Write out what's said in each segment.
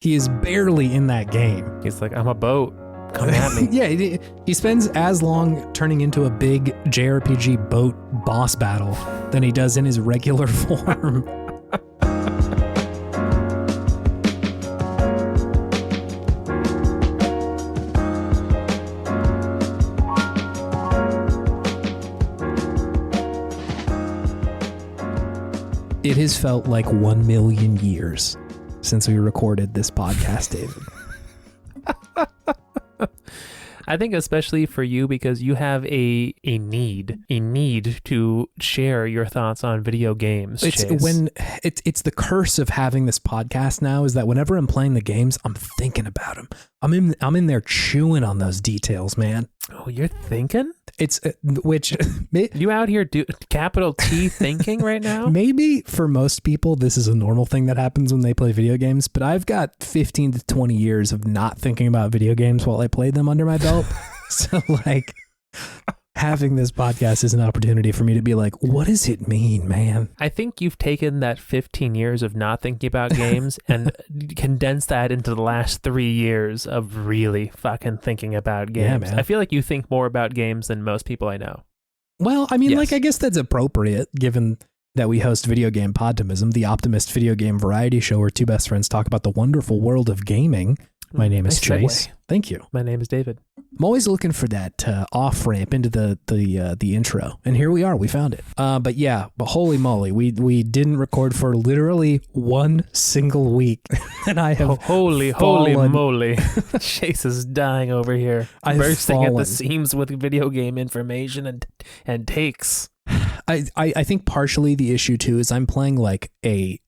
He is barely in that game. He's like, I'm a boat. Come at me. Yeah, he spends as long turning into a big JRPG boat boss battle than he does in his regular form. It has felt like 1 million years since we recorded this podcast, David. I think especially for you, because you have a need to share your thoughts on video games. It's Chase. it's the curse of having this podcast now, is that whenever I'm playing the games, I'm thinking about them. I'm in there chewing on those details, man. Oh, you're thinking? It's which you out here do capital T thinking right now? Maybe for most people this is a normal thing that happens when they play video games, but I've got 15 to 20 years of not thinking about video games while I played them under my belt. So like having this podcast is an opportunity for me to be like, what does it mean, man? I think you've taken that 15 years of not thinking about games and condensed that into the last 3 years of really fucking thinking about games. Yeah, man. I feel like you think more about games than most people I know. Well, I mean, Yes. like, I guess that's appropriate given that we host Video Game Podtimism, the optimist video game variety show where two best friends talk about the wonderful world of gaming. My name is Nice Chase. segue. Thank you. My name is David. I'm always looking for that off ramp into the intro, and here we are. We found it. But holy moly, we didn't record for literally one single week, and I have Holy fallen. moly. Chase is dying over here. I've bursting at fallen. the seams with video game information and takes. I think partially the issue too is I'm playing like a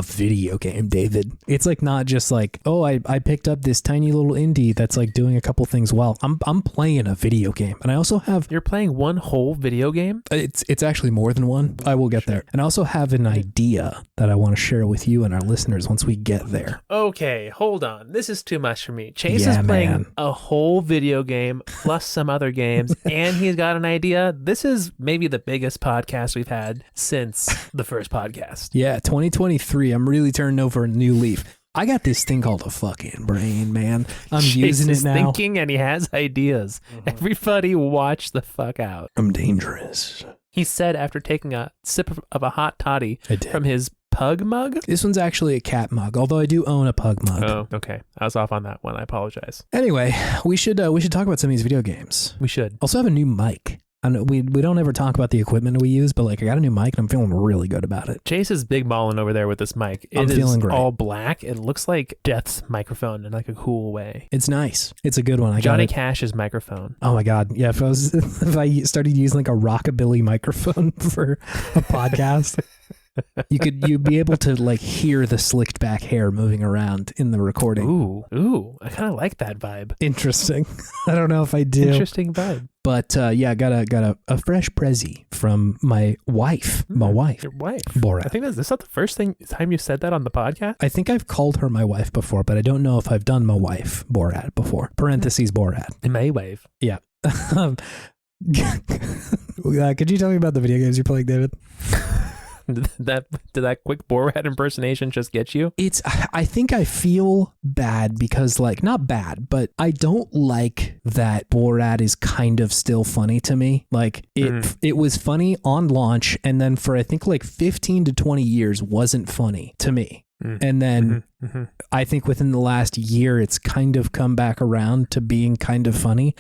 video game, David. It's like not just like, oh, I picked up this tiny little indie that's like doing a couple things well. I'm playing a video game, and I also have You're playing one whole video game? it's actually more than one. I will get there, and I also have an idea that I want to share with you and our listeners once we get there. Okay, hold on. This is too much for me. Chase Yeah, is playing man. a whole video game plus some other games, and he's got an idea. This is maybe the biggest podcast we've had since the first podcast. Yeah, 2023. I'm really turning over a new leaf. I got this thing called a fucking brain, man. I'm Chase using it is now. thinking and he has ideas. Everybody watch the fuck out. I'm dangerous. He said after taking a sip of a hot toddy I did. from his pug mug. This one's actually a cat mug, although I do own a pug mug. Oh, okay. I was off on that one. I apologize. Anyway, we should talk about some of these video games. We should. Also have a new mic. I know we don't ever talk about the equipment we use, but like I got a new mic and I'm feeling really good about it. Chase is big balling over there with this mic. I'm feeling great. All black. It looks like Death's microphone in like a cool way. It's nice. It's a good one. Johnny got it. Cash's microphone. Oh my God. Yeah. If I started using like a rockabilly microphone for a podcast, you'd be able to like hear the slicked back hair moving around in the recording. Ooh. I kind of like that vibe. Interesting. I don't know if I do. Interesting vibe. But yeah, got a fresh prezi from my wife. My wife. Your wife. Borat. I think that's not the first time you said that on the podcast. I think I've called her my wife before, but I don't know if I've done my wife Borat before. Parentheses Borat. My wife. Yeah. Could you tell me about the video games you're playing, David? Did that quick Borat impersonation just get you? I think I feel bad because like, not bad, but I don't like that Borat is kind of still funny to me. Like it was funny on launch, and then for I think like 15 to 20 years wasn't funny to me. And then I think within the last year, it's kind of come back around to being kind of funny.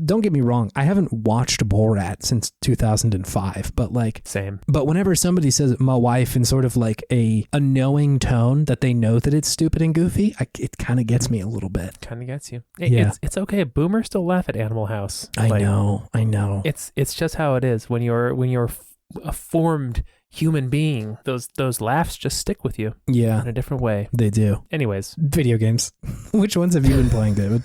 Don't get me wrong. I haven't watched Borat since 2005, but like, same. But whenever somebody says my wife in sort of like a knowing tone that they know that it's stupid and goofy, it kind of gets me a little bit. Kind of gets you. Yeah. It's okay. Boomers still laugh at Animal House. I know. It's just how it is when you're a formed human being. Those laughs just stick with you. Yeah, in a different way. They do. Anyways, video games. Which ones have you been playing, David?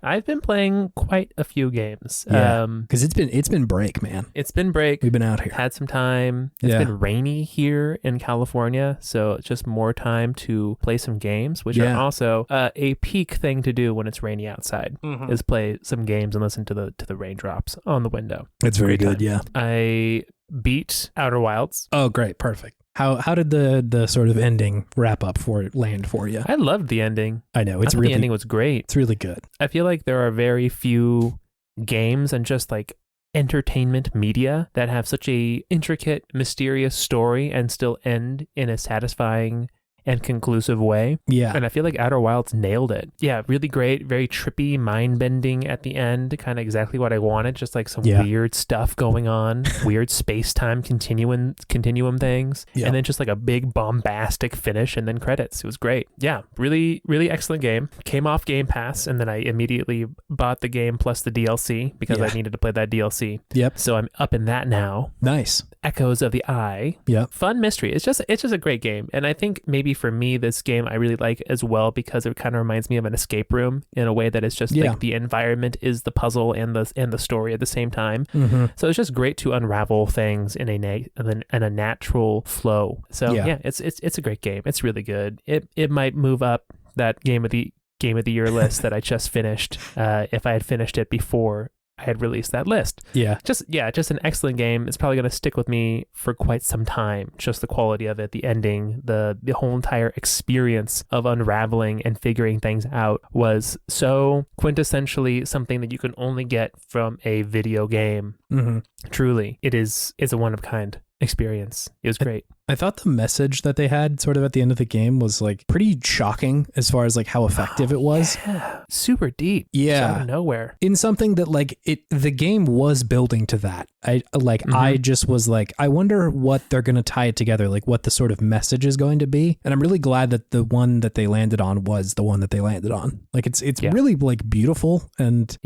I've been playing quite a few games. Yeah, because it's been break, man. It's been break. We've been out here. Had some time. It's been rainy here in California, so it's just more time to play some games, which are also a peak thing to do when it's rainy outside. Is play some games and listen to the raindrops on the window. It's very good. Time. Yeah. I beat Outer Wilds. Oh, great. Perfect. How did the sort of ending wrap up land for you? I loved the ending. I know. The ending was great. It's really good. I feel like there are very few games and just like entertainment media that have such a intricate, mysterious story and still end in a satisfying and conclusive way. Yeah. And I feel like Outer Wilds nailed it. Yeah, really great, very trippy, mind-bending at the end, kind of exactly what I wanted, just like some weird stuff going on, weird space-time continuum things, and then just like a big bombastic finish and then credits. It was great. Yeah, really, really excellent game. Came off Game Pass, and then I immediately bought the game plus the DLC because I needed to play that DLC. Yep. So I'm up in that now. Nice. Echoes of the Eye. Yep. Fun mystery. It's just a great game. And I think maybe for me, this game I really like as well because it kind of reminds me of an escape room in a way that it's just like the environment is the puzzle and the story at the same time. Mm-hmm. So it's just great to unravel things in a natural flow. So it's a great game. It's really good. It might move up that game of the year list that I just finished if I had finished it before I had released that list. Just an excellent game. It's probably going to stick with me for quite some time. Just the quality of it, the ending, the whole entire experience of unraveling and figuring things out was so quintessentially something that you can only get from a video game. Mm-hmm. Truly, it's a one of a kind experience. It was great. I thought the message that they had sort of at the end of the game was like pretty shocking as far as like how effective it was. Yeah. Super deep. Yeah. Just out of nowhere. In something that like the game was building to that. I just was like, I wonder what they're going to tie it together, like what the sort of message is going to be. And I'm really glad that the one that they landed on was the one that they landed on. Like it's really like beautiful and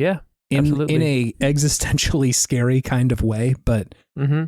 in a existentially scary kind of way, but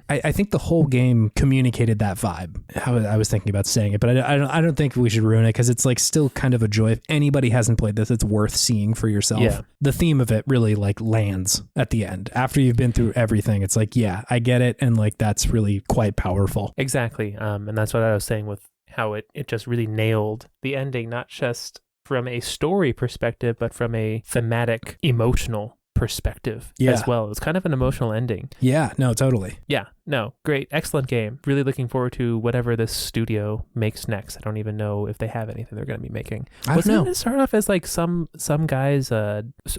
I think the whole game communicated that vibe. I was thinking about saying it, but I don't think we should ruin it because it's like still kind of a joy. If anybody hasn't played this, it's worth seeing for yourself. Yeah. The theme of it really like lands at the end after you've been through everything. It's like, yeah, I get it, and like that's really quite powerful. Exactly, and that's what I was saying with how it just really nailed the ending, not just from a story perspective, but from a thematic, emotional perspective as well. It's kind of an emotional ending. Yeah, no, totally. Yeah, no, great, excellent game. Really looking forward to whatever this studio makes next. I don't even know if they have anything they're going to be making. I don't know. Wasn't it start off as like some guy's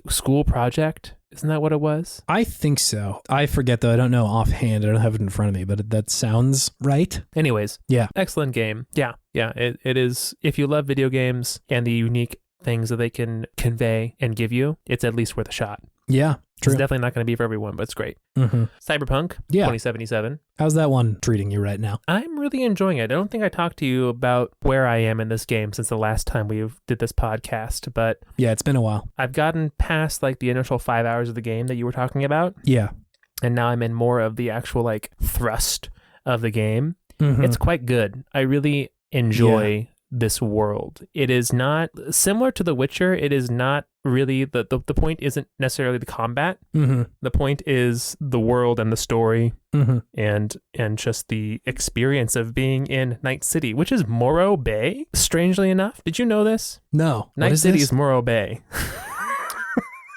school project? Isn't that what it was? I think so. I forget though. I don't know offhand. I don't have it in front of me, but that sounds right. Anyways, yeah, excellent game. Yeah, it is. If you love video games and the unique things that they can convey and give you, it's at least worth a shot. Yeah, true. It's definitely not going to be for everyone, but it's great. Mm-hmm. Cyberpunk 2077. How's that one treating you right now? I'm really enjoying it. I don't think I talked to you about where I am in this game since the last time we did this podcast, but yeah, it's been a while. I've gotten past like the initial 5 hours of the game that you were talking about. Yeah. And now I'm in more of the actual like thrust of the game. Mm-hmm. It's quite good. I really enjoy this world. It is not similar to The Witcher. It is not really the point isn't necessarily the combat. Mm-hmm. The point is the world and the story and just the experience of being in Night City, which is Morro Bay. Strangely enough, did you know this? No. Night City is Morro Bay.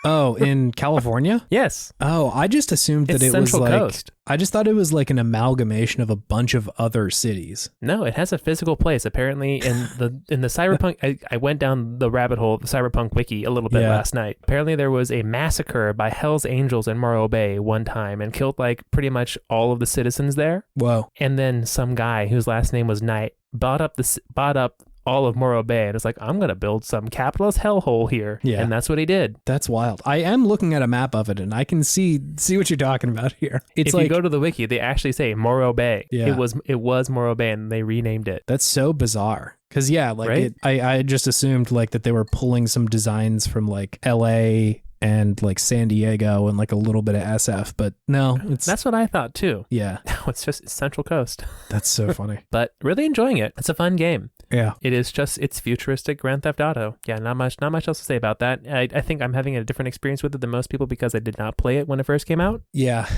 Oh, in California? Yes. Oh, I just assumed that it was like Coast. I just thought it was like an amalgamation of a bunch of other cities. No, it has a physical place. Apparently in the Cyberpunk, I went down the rabbit hole of the Cyberpunk wiki a little bit last night. Apparently there was a massacre by Hell's Angels in Morro Bay one time and killed like pretty much all of the citizens there. Whoa. And then some guy whose last name was Knight bought up all of Morro Bay, and it's like, I'm gonna build some capitalist hellhole here. Yeah, and that's what he did. That's wild. I am looking at a map of it, and I can see what you're talking about here. It's if like, you go to the wiki, they actually say Morro Bay. Yeah, it was Morro Bay, and they renamed it. That's so bizarre. Because right? I just assumed like that they were pulling some designs from like L.A. and like San Diego and like a little bit of SF, but no, that's what I thought too. Yeah, no, it's just Central Coast. That's so funny. But really enjoying it. It's a fun game. Yeah, it is just it's futuristic Grand Theft Auto. Yeah, not much else to say about that. I think I'm having a different experience with it than most people because I did not play it when it first came out. Yeah,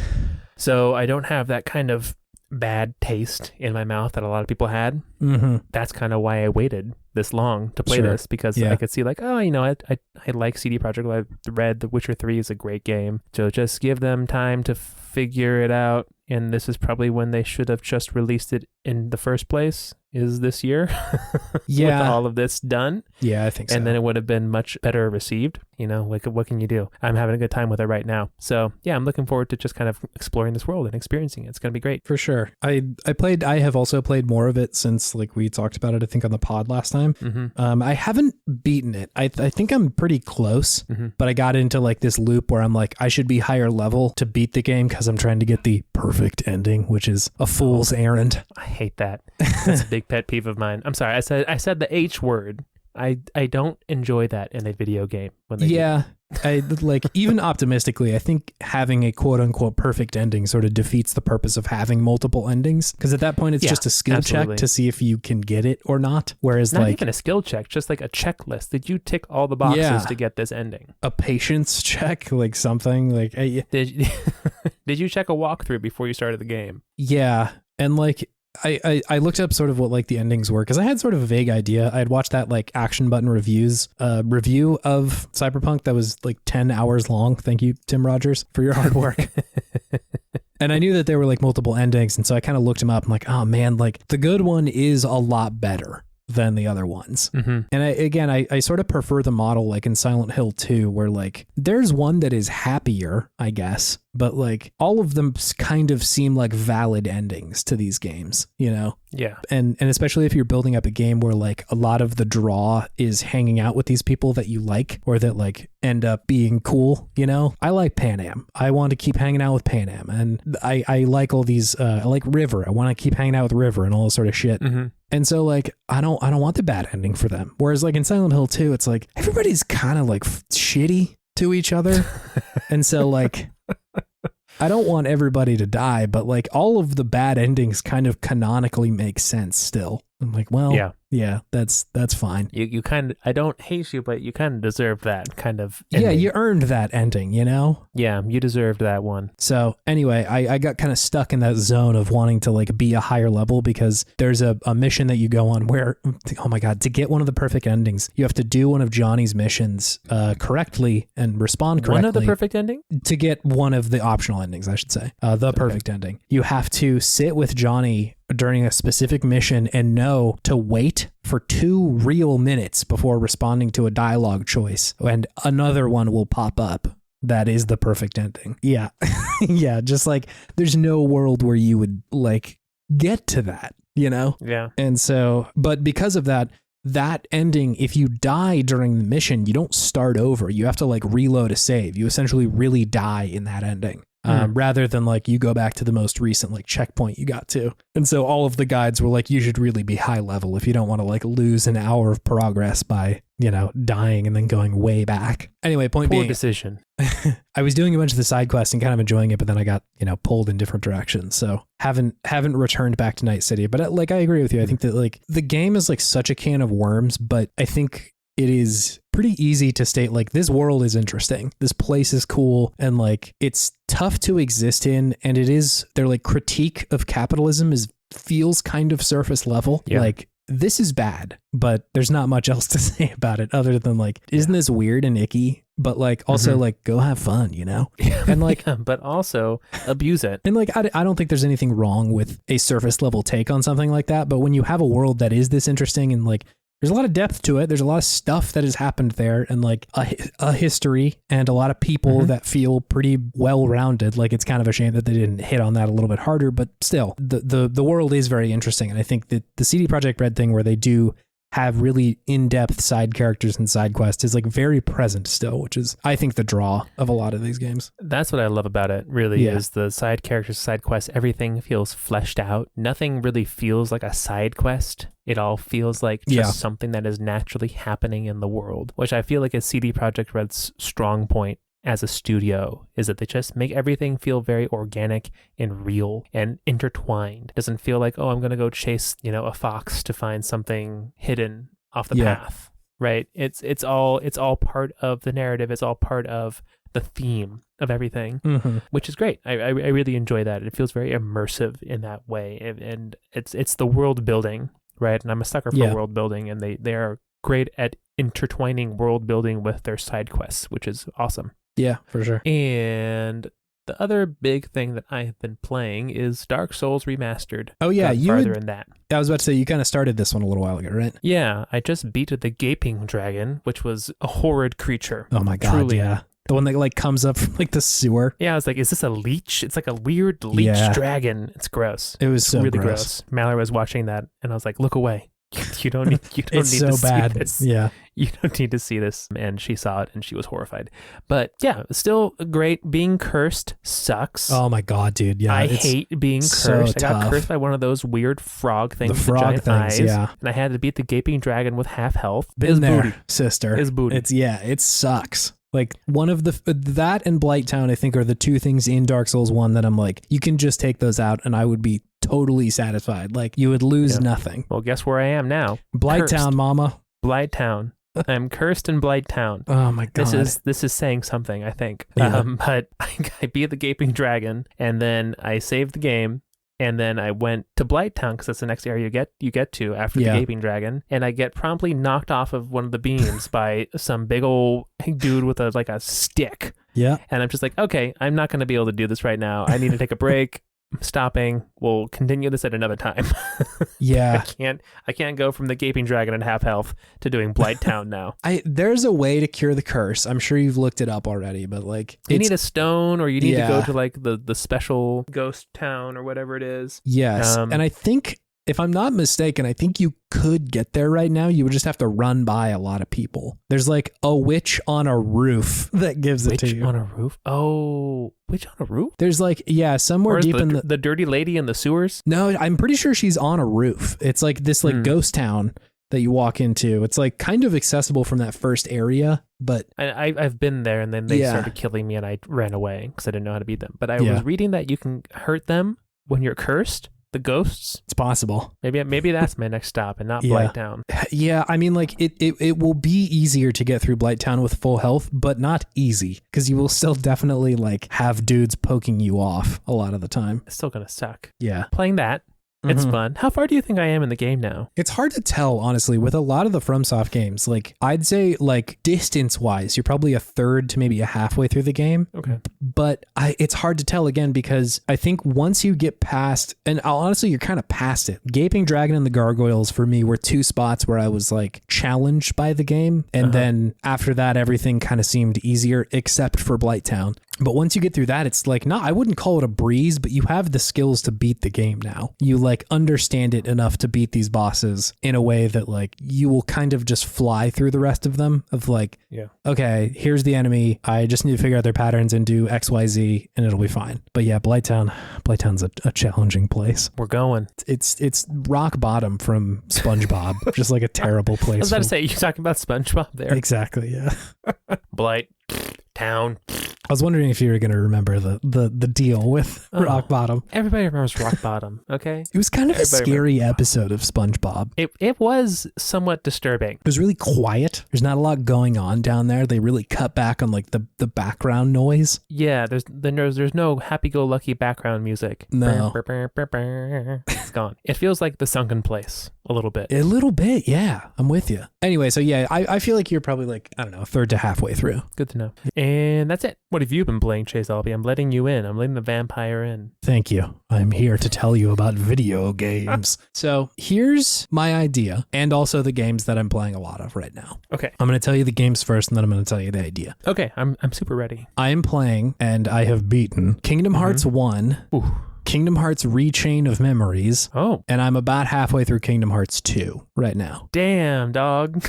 so I don't have that kind of bad taste in my mouth that a lot of people had. Mm-hmm. That's kind of why I waited this long to play this, because I could see like, oh, I like CD Projekt. I've read The Witcher 3 is a great game, so just give them time to figure it out, and this is probably when they should have just released it in the first place, is this year. Yeah. With all of this done. Yeah, I think so. And then it would have been much better received. You know, like, what can you do? I'm having a good time with it right now. So yeah, I'm looking forward to just kind of exploring this world and experiencing it. It's going to be great. For sure. I have also played more of it since, like, we talked about it, I think, on the pod last time. Mm-hmm. I haven't beaten it. I think I'm pretty close, but I got into like this loop where I'm like, I should be higher level to beat the game because I'm trying to get the perfect ending, which is a fool's errand. I hate that. That's a big pet peeve of mine. I'm sorry. I said the H word. I don't enjoy that in a video game. When they do. I like, even optimistically, I think having a quote unquote perfect ending sort of defeats the purpose of having multiple endings. Because at that point, it's just a skill check to see if you can get it or not. Whereas not like even a skill check, just like a checklist. Did you tick all the boxes to get this ending? A patience check, like something like. Did you check a walkthrough before you started the game? Yeah, and like. I looked up sort of what like the endings were because I had sort of a vague idea. I had watched that like Action Button review of Cyberpunk that was like 10 hours long. Thank you, Tim Rogers, for your hard work. And I knew that there were like multiple endings, and so I kind of looked them up. I'm like, oh man, like the good one is a lot better than the other ones. And I sort of prefer the model like in Silent Hill 2 where like there's one that is happier, I guess, but like all of them kind of seem like valid endings to these games, you know? Yeah. And especially if you're building up a game where like a lot of the draw is hanging out with these people that you like or that like end up being cool, you know? I like Pan Am. I want to keep hanging out with Pan Am, and I like all these I like River. I want to keep hanging out with River and all this sort of shit. And so like I don't want the bad ending for them. Whereas like in Silent Hill 2, it's like everybody's kind of like shitty to each other. And so like I don't want everybody to die, but like all of the bad endings kind of canonically make sense still. I'm like, well, yeah, that's fine. You kind of, I don't hate you, but you kind of deserve that kind of ending. Yeah, you earned that ending, you know? Yeah, you deserved that one. So anyway, I got kind of stuck in that zone of wanting to like be a higher level because there's a mission that you go on where, oh my God, to get one of the perfect endings, you have to do one of Johnny's missions correctly and respond correctly. One of the perfect ending? To get one of the optional endings, I should say. The perfect ending. You have to sit with Johnny during a specific mission and know to wait for 2 real minutes before responding to a dialogue choice, and another one will pop up that is the perfect ending. Yeah. Yeah, just like there's no world where you would like get to that, you know? Yeah. And so, but because of that ending, if you die during the mission, you don't start over. You have to like reload a save. You essentially really die in that ending. Rather than like you go back to the most recent like checkpoint you got to. And so all of the guides were like, you should really be high level if you don't want to like lose an hour of progress by, you know, dying and then going way back. Anyway, point being, decision. I was doing a bunch of the side quests and kind of enjoying it, but then I got, you know, pulled in different directions. So haven't returned back to Night City. But like, I agree with you. I think that like the game is like such a can of worms, but I think it is pretty easy to state like this world is interesting. This place is cool, and like it's tough to exist in, and it is their like critique of capitalism feels kind of surface level. Yeah. Like this is bad, but there's not much else to say about it other than like, isn't this weird and icky? But like also like go have fun, you know? And like but also abuse it. And like I don't think there's anything wrong with a surface level take on something like that, but when you have a world that is this interesting and like there's a lot of depth to it. There's a lot of stuff that has happened there, and like a history and a lot of people that feel pretty well-rounded. Like it's kind of a shame that they didn't hit on that a little bit harder, but still the world is very interesting. And I think that the CD Projekt Red thing where they do have really in-depth side characters and side quests is like very present still, which is, I think, the draw of a lot of these games. That's what I love about it, really, is the side characters, side quests. Everything feels fleshed out. Nothing really feels like a side quest. It all feels like just something that is naturally happening in the world, which I feel like is CD Projekt Red's strong point as a studio, is that they just make everything feel very organic and real and intertwined. It doesn't feel like, oh, I'm going to go chase, you know, a fox to find something hidden off the path, right? It's all part of the narrative. It's all part of the theme of everything, which is great. I really enjoy that. It feels very immersive in that way. And it's the world building, right? And I'm a sucker for world building, and they are great at intertwining world building with their side quests, which is awesome. Yeah, for sure. And The other big thing that I have been playing is Dark Souls Remastered. Oh yeah, farther in that. I was about to say, you kind of started this one a little while ago, right? Yeah, I just beat the Gaping Dragon, which was a horrid creature. Oh my god, truly. Yeah. The one that like comes up from like the sewer. Yeah, I was like, is this a leech? It's like a weird leech dragon. It's gross. It was it's so really gross. Mallory was watching that, and I was like, look away. You don't need. You don't it's need so to bad. see this. Yeah. You don't need to see this. And she saw it, and she was horrified. But yeah, still great. Being cursed sucks. Oh my god, dude. Yeah. I hate being cursed. So I got tough. cursed by one of those weird frog things. The frog giant things, eyes, yeah. And I had to beat the Gaping Dragon with half health. Been there, sister. His booty. It sucks. Like one of that and Blighttown, I think, are the two things in Dark Souls 1 that I'm like, you can just take those out and I would be totally satisfied. Like you would lose nothing. Well, guess where I am now? Blighttown, mama. Blighttown. I'm cursed in Blighttown. Oh my god. This is saying something, I think. Yeah. But I beat the Gaping Dragon, and then I saved the game. And then I went to Blighttown because that's the next area you get to after the Gaping Dragon. And I get promptly knocked off of one of the beams by some big old dude with a stick. Yeah. And I'm just like, okay, I'm not going to be able to do this right now. I need to take a break. I'm stopping. We'll continue this at another time. Yeah. I can't go from the Gaping Dragon at half health to doing Blighttown now. There's a way to cure the curse. I'm sure you've looked it up already, but like you need a stone, or you need to go to like the special ghost town or whatever it is. Yes. And I think, if I'm not mistaken, I think you could get there right now. You would just have to run by a lot of people. There's like a witch on a roof that gives it to you. Witch on a roof? Oh, witch on a roof? There's like, somewhere deep in the dirty lady in the sewers? No, I'm pretty sure she's on a roof. It's like this like ghost town that you walk into. It's like kind of accessible from that first area, but I've been there, and then they started killing me and I ran away because I didn't know how to beat them. But I was reading that you can hurt them when you're cursed. The ghosts? It's possible. Maybe that's my next stop and not Blighttown. Yeah, I mean, like it will be easier to get through Blighttown with full health, but not easy because you will still definitely like have dudes poking you off a lot of the time. It's still gonna suck. Yeah, playing that. It's fun. How far do you think I am in the game now? It's hard to tell, honestly, with a lot of the FromSoft games. Like, I'd say, like, distance-wise, you're probably a third to maybe a halfway through the game. Okay. But it's hard to tell, again, because I think once you get past, and honestly, you're kind of past it. Gaping Dragon and the Gargoyles, for me, were two spots where I was, like, challenged by the game. And then after that, everything kind of seemed easier, except for Blighttown. But once you get through that, it's like, I wouldn't call it a breeze, but you have the skills to beat the game now. You like understand it enough to beat these bosses in a way that like you will kind of just fly through the rest of them of like, okay, here's the enemy. I just need to figure out their patterns and do X, Y, Z, and it'll be fine. But yeah, Blighttown's a challenging place. We're going. It's rock bottom from SpongeBob, just like a terrible place. I was about to say, you're talking about SpongeBob there. Exactly, yeah. Blighttown. I was wondering if you were going to remember the deal with Rock Bottom. Everybody remembers Rock Bottom, okay? It was kind of a scary episode of SpongeBob. It was somewhat disturbing. It was really quiet. There's not a lot going on down there. They really cut back on like the background noise. Yeah, there's no happy-go-lucky background music. No. It's gone. It feels like The Sunken Place a little bit. A little bit, yeah. I'm with you. Anyway, so yeah, I feel like you're probably like, I don't know, a third to halfway through. Good to know. And that's it. What have you been playing, Chase Albee? I'm letting you in. I'm letting the vampire in. Thank you. I'm here to tell you about video games. So here's my idea, and also the games that I'm playing a lot of right now. Okay. I'm going to tell you the games first, and then I'm going to tell you the idea. Okay, I'm super ready. I am playing, and I have beaten Kingdom Hearts 1. Ooh. Kingdom Hearts Rechain of Memories. Oh. And I'm about halfway through Kingdom Hearts 2 right now. Damn, dog.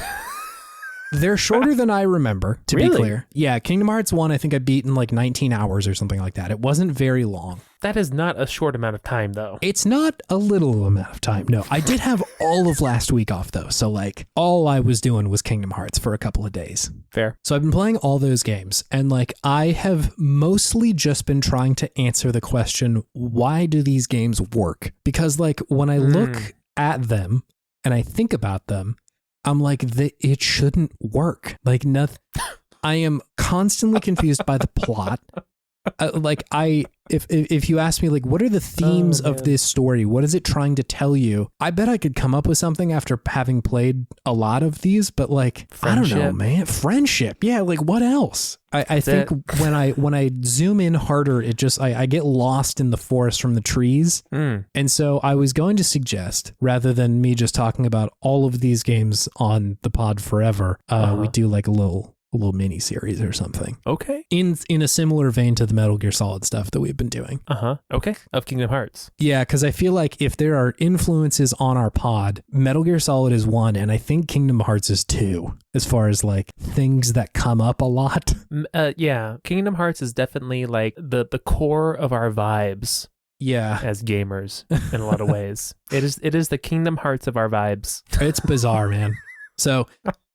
They're shorter than I remember, to be clear. Yeah, Kingdom Hearts 1, I think I beat in like 19 hours or something like that. It wasn't very long. That is not a short amount of time, though. It's not a little amount of time, no. I did have all of last week off, though. So, like, all I was doing was Kingdom Hearts for a couple of days. Fair. So I've been playing all those games. And, like, I have mostly just been trying to answer the question, why do these games work? Because, like, when I look at them and I think about them, I'm like, it shouldn't work. Like, nothing. I am constantly confused by the plot. If you ask me, like, what are the themes of this story? What is it trying to tell you? I bet I could come up with something after having played a lot of these, but like, Friendship. I don't know, man. Friendship. Yeah. Like, what else? I think when I zoom in harder, it just, I get lost in the forest from the trees. And so I was going to suggest, rather than me just talking about all of these games on the pod forever, we do like a little mini series or something. Okay. In a similar vein to the Metal Gear Solid stuff that we've been doing. Okay. Of Kingdom Hearts. Yeah, because I feel like if there are influences on our pod, Metal Gear Solid is one, and I think Kingdom Hearts is two, as far as like things that come up a lot. Yeah. Kingdom Hearts is definitely like the core of our vibes. Yeah. As gamers in a lot of ways. It is the Kingdom Hearts of our vibes. It's bizarre, man. So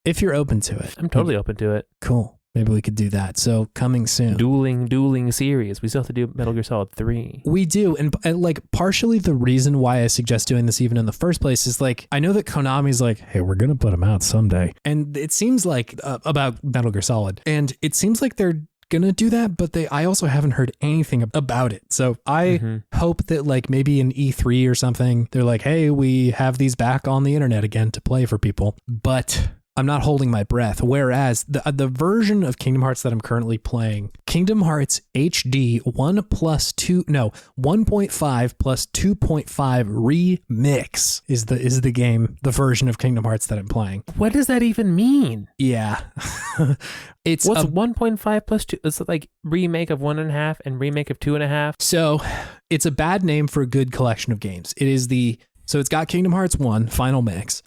if you're open to it. I'm totally open to it. Cool. Maybe we could do that. So coming soon. Dueling series. We still have to do Metal Gear Solid 3. We do. And like partially the reason why I suggest doing this even in the first place is like, I know that Konami's like, hey, we're going to put them out someday. And it seems like about Metal Gear Solid. And it seems like they're gonna do that, but I also haven't heard anything about it. So I hope that like maybe in E3 or something, they're like, hey, we have these back on the internet again to play for people. But I'm not holding my breath. Whereas the version of Kingdom Hearts that I'm currently playing, Kingdom Hearts HD 1.5 plus 2.5 remix is the game, the version of Kingdom Hearts that I'm playing. What does that even mean? Yeah. What's 1.5 plus 2? It's like remake of 1.5 and remake of 2.5. So it's a bad name for a good collection of games. So it's got Kingdom Hearts 1, Final Mix.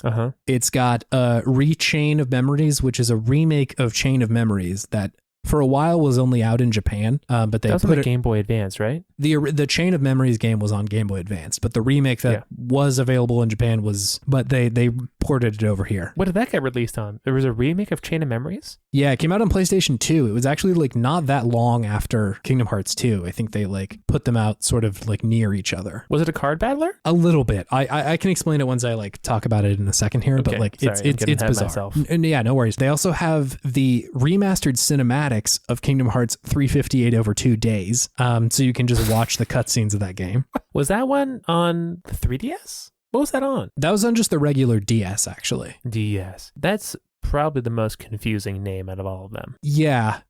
It's got Rechain of Memories, which is a remake of Chain of Memories that for a while was only out in Japan, but they put it Game Boy Advance, right? The Chain of Memories game was on Game Boy Advance, but the remake that was available in Japan but they ported it over here. What did that get released on? There was a remake of Chain of Memories? Yeah, it came out on PlayStation 2. It was actually like not that long after Kingdom Hearts 2. I think they like put them out sort of like near each other. Was it a card battler? A little bit. I can explain it once I like talk about it in a second here, but like it's bizarre. And yeah, no worries. They also have the remastered cinematics of Kingdom Hearts 358 over 2 days. So you can just watch the cutscenes of that game. Was that one on the 3DS? What was that on? That was on just the regular DS, actually. DS. That's probably the most confusing name out of all of them. Yeah.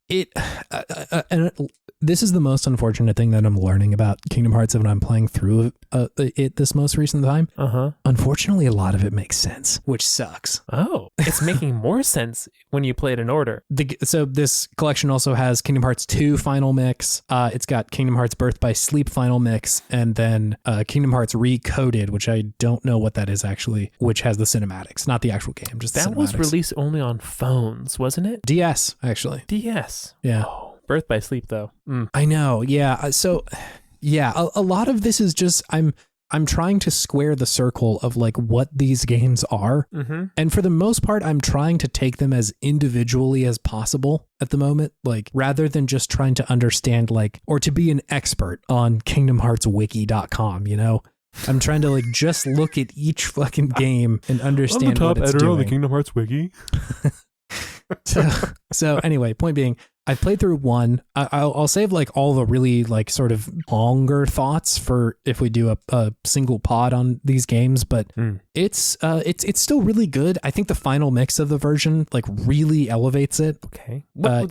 This is the most unfortunate thing that I'm learning about Kingdom Hearts when I'm playing through it this most recent time. Unfortunately, a lot of it makes sense, which sucks. Oh, it's making more sense when you play it in order. So this collection also has Kingdom Hearts 2 Final Mix. It's got Kingdom Hearts Birth by Sleep Final Mix, and then Kingdom Hearts Recoded, which I don't know what that is actually, which has the cinematics, not the actual game, just the cinematics. That was released only on phones, wasn't it? DS, actually. DS. Yeah. Oh. Birth by Sleep, though. I know. Yeah. So, yeah, a lot of this is just I'm trying to square the circle of like what these games are. And for the most part, I'm trying to take them as individually as possible at the moment, like rather than just trying to understand like or to be an expert on KingdomHeartsWiki.com, you know? I'm trying to like just look at each fucking game and understand what it's doing. I'm the top editor of the Kingdom Hearts Wiki. So anyway, point being, I've played through one. I'll save like all the really like sort of longer thoughts for if we do a single pod on these games, but it's still really good. I think the final mix of the version like really elevates it. Okay. What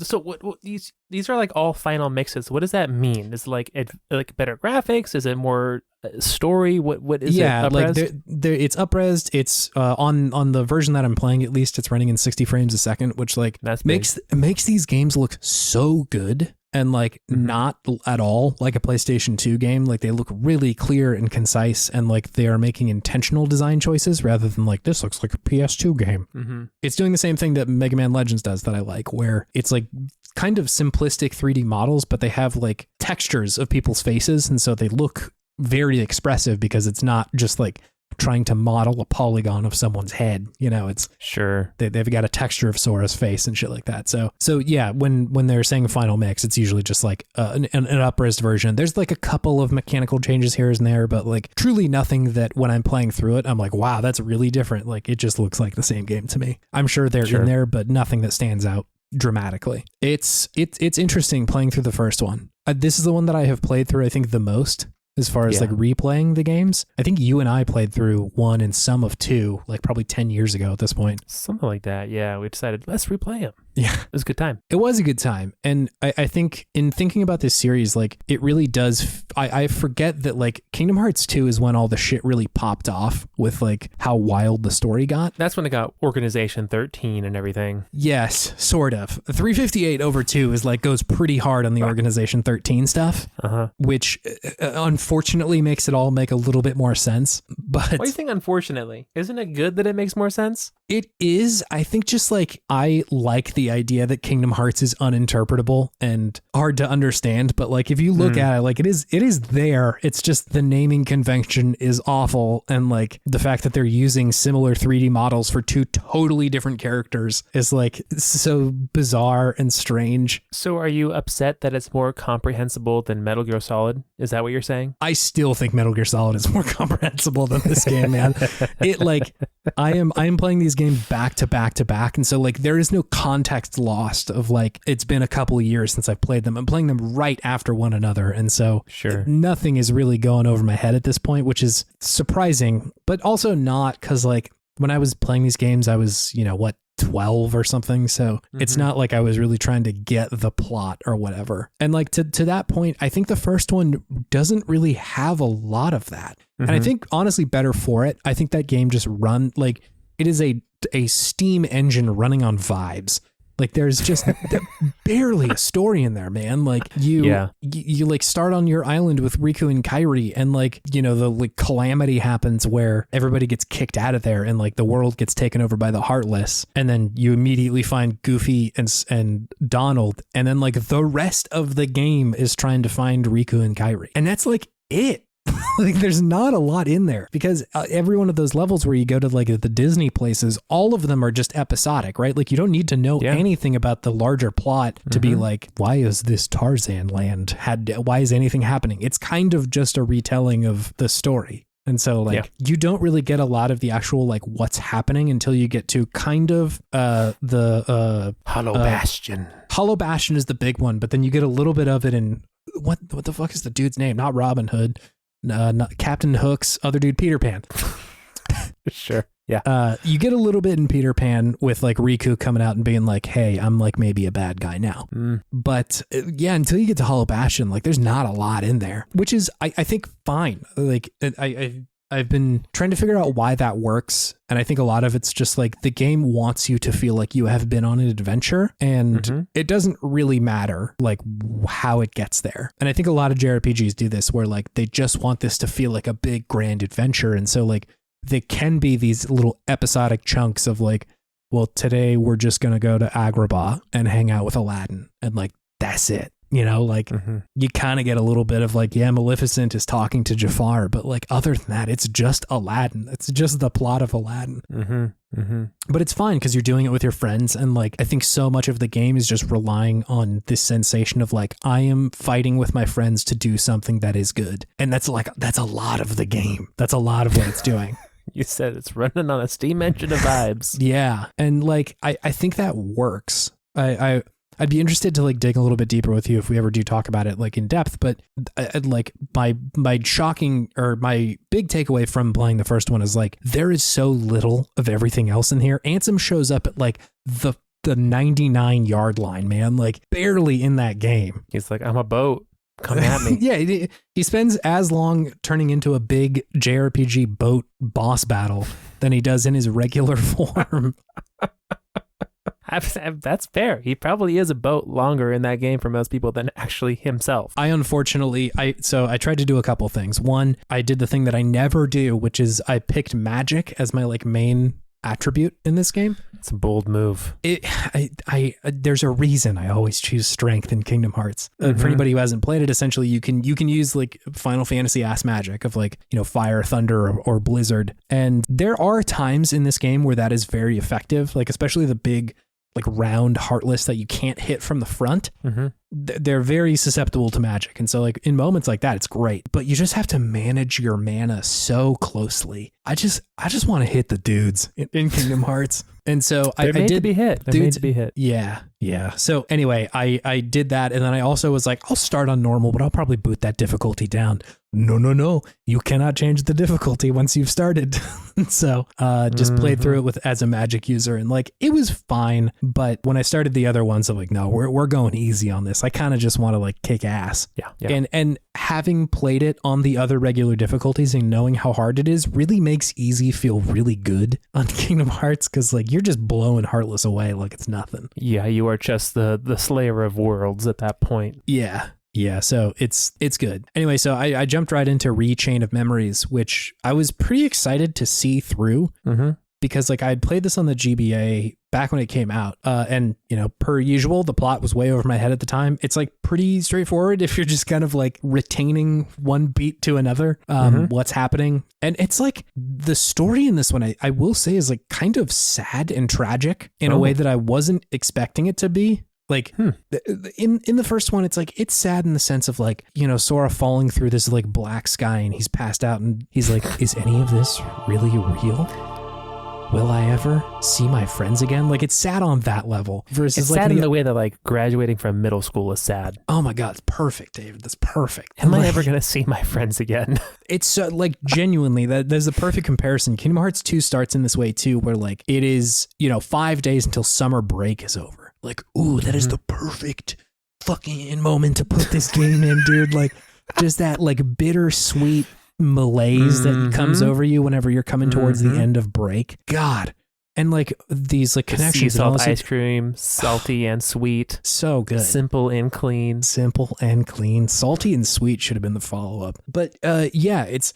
these are like all final mixes. What does that mean? Is it like better graphics? Is it more story? What is it? Yeah, like it's up-resed. It's on the version that I'm playing, at least it's running in 60 frames a second, which like makes these games look so good and like not at all like a PlayStation 2 game. Like they look really clear and concise, and like they are making intentional design choices rather than like this looks like a PS2 game. It's doing the same thing that Mega Man Legends does that I like, where it's like kind of simplistic 3D models, but they have like textures of people's faces, and so they look very expressive because it's not just like trying to model a polygon of someone's head, you know. It's sure they've got a texture of Sora's face and shit like that. So yeah, when they're saying final mix, it's usually just like an up-res version. There's like a couple of mechanical changes here and there, but like truly nothing that when I'm playing through it I'm like, wow, that's really different. Like it just looks like the same game to me. I'm sure they're in there, but nothing that stands out dramatically. It's interesting playing through the first one. This is the one that I have played through, I think, the most. As far as like replaying the games, I think you and I played through 1 and some of 2, like probably 10 years ago at this point. Something like that. Yeah, we decided let's replay them. Yeah, it was a good time. It was a good time, and I think in thinking about this series, like it really does. I forget that like Kingdom Hearts 2 is when all the shit really popped off with like how wild the story got. That's when it got Organization 13 and everything. Yes, sort of. 358 over 2 is like goes pretty hard on the Organization 13 stuff, which unfortunately makes it all make a little bit more sense. But what do you think? Unfortunately, isn't it good that it makes more sense? It is. I think just like I like the idea that Kingdom Hearts is uninterpretable and hard to understand, but like if you look at it, like it is there. It's just the naming convention is awful, and like the fact that they're using similar 3D models for 2 totally different characters is like so bizarre and strange. So are you upset that it's more comprehensible than Metal Gear Solid? Is that what you're saying? I still think Metal Gear Solid is more comprehensible than this game, man. It like I am playing these games back to back to back, and so like there is no context lost of like it's been a couple of years since I've played them. I'm playing them right after one another, and so nothing is really going over my head at this point, which is surprising, but also not, because like when I was playing these games I was 12 or something, so it's not like I was really trying to get the plot or whatever. And like to that point, I think the first one doesn't really have a lot of that, and I think honestly better for it. I think that game just like it is a steam engine running on vibes. Like there's just barely a story in there, man. Like you like start on your island with Riku and Kairi, and like, the like calamity happens where everybody gets kicked out of there and like the world gets taken over by the Heartless. And then you immediately find Goofy and Donald. And then like the rest of the game is trying to find Riku and Kairi. And that's like it. Like there's not a lot in there, because every one of those levels where you go to like the Disney places, all of them are just episodic, right? Like you don't need to know anything about the larger plot to be like, why is this Tarzan land why is anything happening? It's kind of just a retelling of the story. And so like you don't really get a lot of the actual like what's happening until you get to kind of the Hollow Bastion. Hollow Bastion is the big one, but then you get a little bit of it in what the fuck is the dude's name? Not Robin Hood. Not Captain Hook's other dude, Peter Pan. Sure. Yeah. You get a little bit in Peter Pan with like Riku coming out and being like, hey, I'm like maybe a bad guy now. But until you get to Hollow Bastion, like there's not a lot in there, which is, I think, fine. Like I've been trying to figure out why that works. And I think a lot of it's just like the game wants you to feel like you have been on an adventure, and it doesn't really matter like how it gets there. And I think a lot of JRPGs do this where like they just want this to feel like a big grand adventure. And so like they can be these little episodic chunks of like, well, today we're just going to go to Agrabah and hang out with Aladdin. And like, that's it. Like you kind of get a little bit of like, Maleficent is talking to Jafar, but like other than that, it's just Aladdin. It's just the plot of Aladdin. But it's fine because you're doing it with your friends. And like, I think so much of the game is just relying on this sensation of like, I am fighting with my friends to do something that is good. And that's a lot of the game. That's a lot of what it's doing. You said it's running on a steam engine of vibes. Yeah. And like, I think that works. I'd be interested to like dig a little bit deeper with you if we ever do talk about it like in depth, but like my shocking or my big takeaway from playing the first one is like there is so little of everything else in here. Ansem shows up at like the 99-yard line, man, like barely in that game. He's like, I'm a boat. Come at me. Yeah, he spends as long turning into a big JRPG boat boss battle than he does in his regular form. That's fair. He probably is a boat longer in that game for most people than actually himself. I tried to do a couple things. One, I did the thing that I never do, which is I picked magic as my like main attribute in this game. It's a bold move. There's a reason I always choose strength in Kingdom Hearts. For anybody who hasn't played it, essentially you can use like Final Fantasy ass magic of like, fire, thunder, or blizzard. And there are times in this game where that is very effective, like especially the big like round Heartless that you can't hit from the front. they're very susceptible to magic. And so like in moments like that, it's great, but you just have to manage your mana so closely. I just want to hit the dudes in Kingdom Hearts. And so I did to be hit. They're made to be hit. Yeah. So anyway, I did that. And then I also was like, I'll start on normal, but I'll probably boot that difficulty down. No. You cannot change the difficulty once you've started. So just played through it as a magic user. And like, it was fine. But when I started the other ones, I'm like, no, we're going easy on this. I kind of just want to like kick ass. Yeah. And having played it on the other regular difficulties and knowing how hard it is really makes easy feel really good on Kingdom Hearts. Cause like you're just blowing Heartless away like it's nothing. Yeah. You are just the slayer of worlds at that point. Yeah, so it's good. Anyway, so I jumped right into Chain of Memories, which I was pretty excited to see through because like I had played this on the GBA back when it came out. And, you know, per usual, the plot was way over my head at the time. It's like pretty straightforward if you're just kind of like retaining one beat to another, what's happening. And it's like the story in this one, I will say is like kind of sad and tragic in a way that I wasn't expecting it to be. Like in the first one, it's like, it's sad in the sense of like, you know, Sora falling through this like black sky and he's passed out and he's like, is any of this really real? Will I ever see my friends again? Like it's sad on that level versus it's like sad in the way that like graduating from middle school is sad. Oh my God, it's perfect, David. That's perfect. Am I ever going to see my friends again? It's like genuinely there's the perfect comparison. Kingdom Hearts 2 starts in this way too, where like it is, you know, 5 days until summer break is over. Like, ooh, that is the perfect fucking moment to put this game in, dude. Like, just that like bittersweet malaise that comes over you whenever you're coming towards the end of break. God. And like these like connections. Sea salt ice cream, salty and sweet. So good. Simple and clean. Salty and sweet should have been the follow-up. But yeah, it's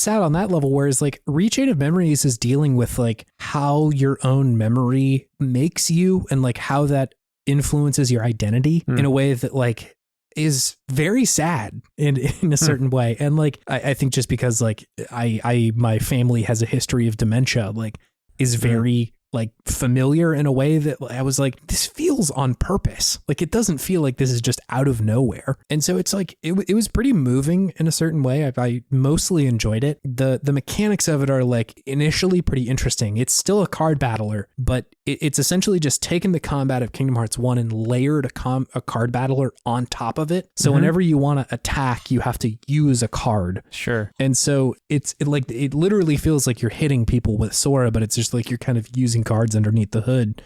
sad on that level, whereas like Chain of Memories is dealing with like how your own memory makes you and like how that influences your identity in a way that like is very sad in a certain way. And like I think just because like my family has a history of dementia, like is very like familiar in a way that I was like, this feels on purpose. Like it doesn't feel like this is just out of nowhere. And so it's like, it was pretty moving in a certain way. I mostly enjoyed it. The mechanics of it are like initially pretty interesting. It's still a card battler, but it's essentially just taken the combat of Kingdom Hearts 1 and layered a card battler on top of it. So whenever you want to attack, you have to use a card. Sure. And so it literally feels like you're hitting people with Sora, but it's just like you're kind of using cards underneath the hood,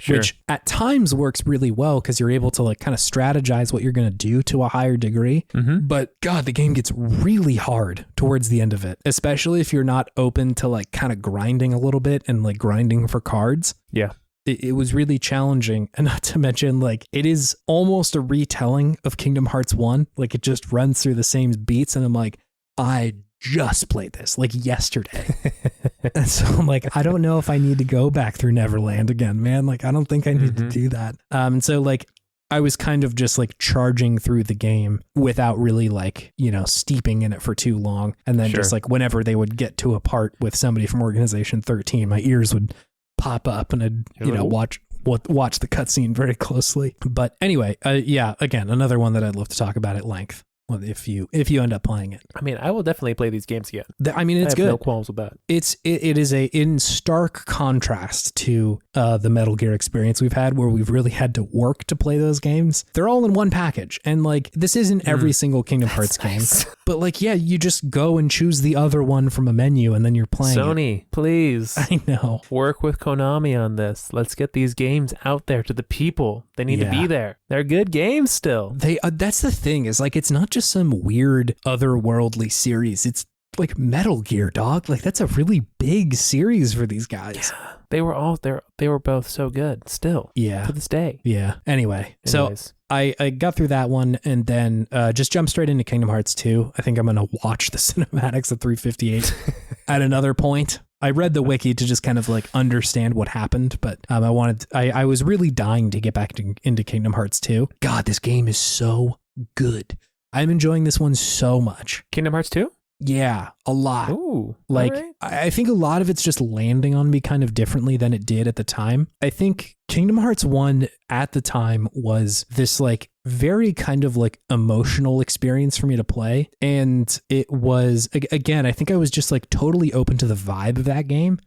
which at times works really well because you're able to like kind of strategize what you're going to do to a higher degree. But God, the game gets really hard towards the end of it, especially if you're not open to like kind of grinding a little bit and like grinding for cards. Yeah. It was really challenging. And not to mention, like, it is almost a retelling of Kingdom Hearts 1. Like, it just runs through the same beats. And I'm like, I just played this like yesterday. And so I'm like, I don't know if I need to go back through Neverland again, man. Like, I don't think I need to do that. And so like, I was kind of just like charging through the game without really like, you know, steeping in it for too long. And then just like whenever they would get to a part with somebody from Organization 13, my ears would pop up and I'd, you know, watch the cutscene very closely. But anyway, yeah, again, another one that I'd love to talk about at length. Well, if you end up playing it. I mean, I will definitely play these games again. I mean, it's good. No qualms with that. It is in stark contrast to the Metal Gear experience we've had, where we've really had to work to play those games. They're all in one package, and like this isn't every single Kingdom Hearts game, but like yeah, you just go and choose the other one from a menu, and then you're playing. Sony, please, I know, work with Konami on this. Let's get these games out there to the people. They need to be there. They're good games still. They that's the thing is like it's not just some weird otherworldly series. It's like Metal Gear, dog. Like that's a really big series for these guys. Yeah. They were all there. They were both so good still. Yeah. To this day. Yeah. Anyways. So I got through that one and then just jumped straight into Kingdom Hearts 2. I think I'm going to watch the cinematics at 358 at another point. I read the wiki to just kind of like understand what happened, but I was really dying to get back into Kingdom Hearts 2. God, this game is so good. I'm enjoying this one so much. Kingdom Hearts 2? Yeah, a lot. Ooh, like right. I think a lot of it's just landing on me kind of differently than it did at the time. I think Kingdom Hearts 1 at the time was this like very kind of like emotional experience for me to play. And it was, again, I think I was just like totally open to the vibe of that game.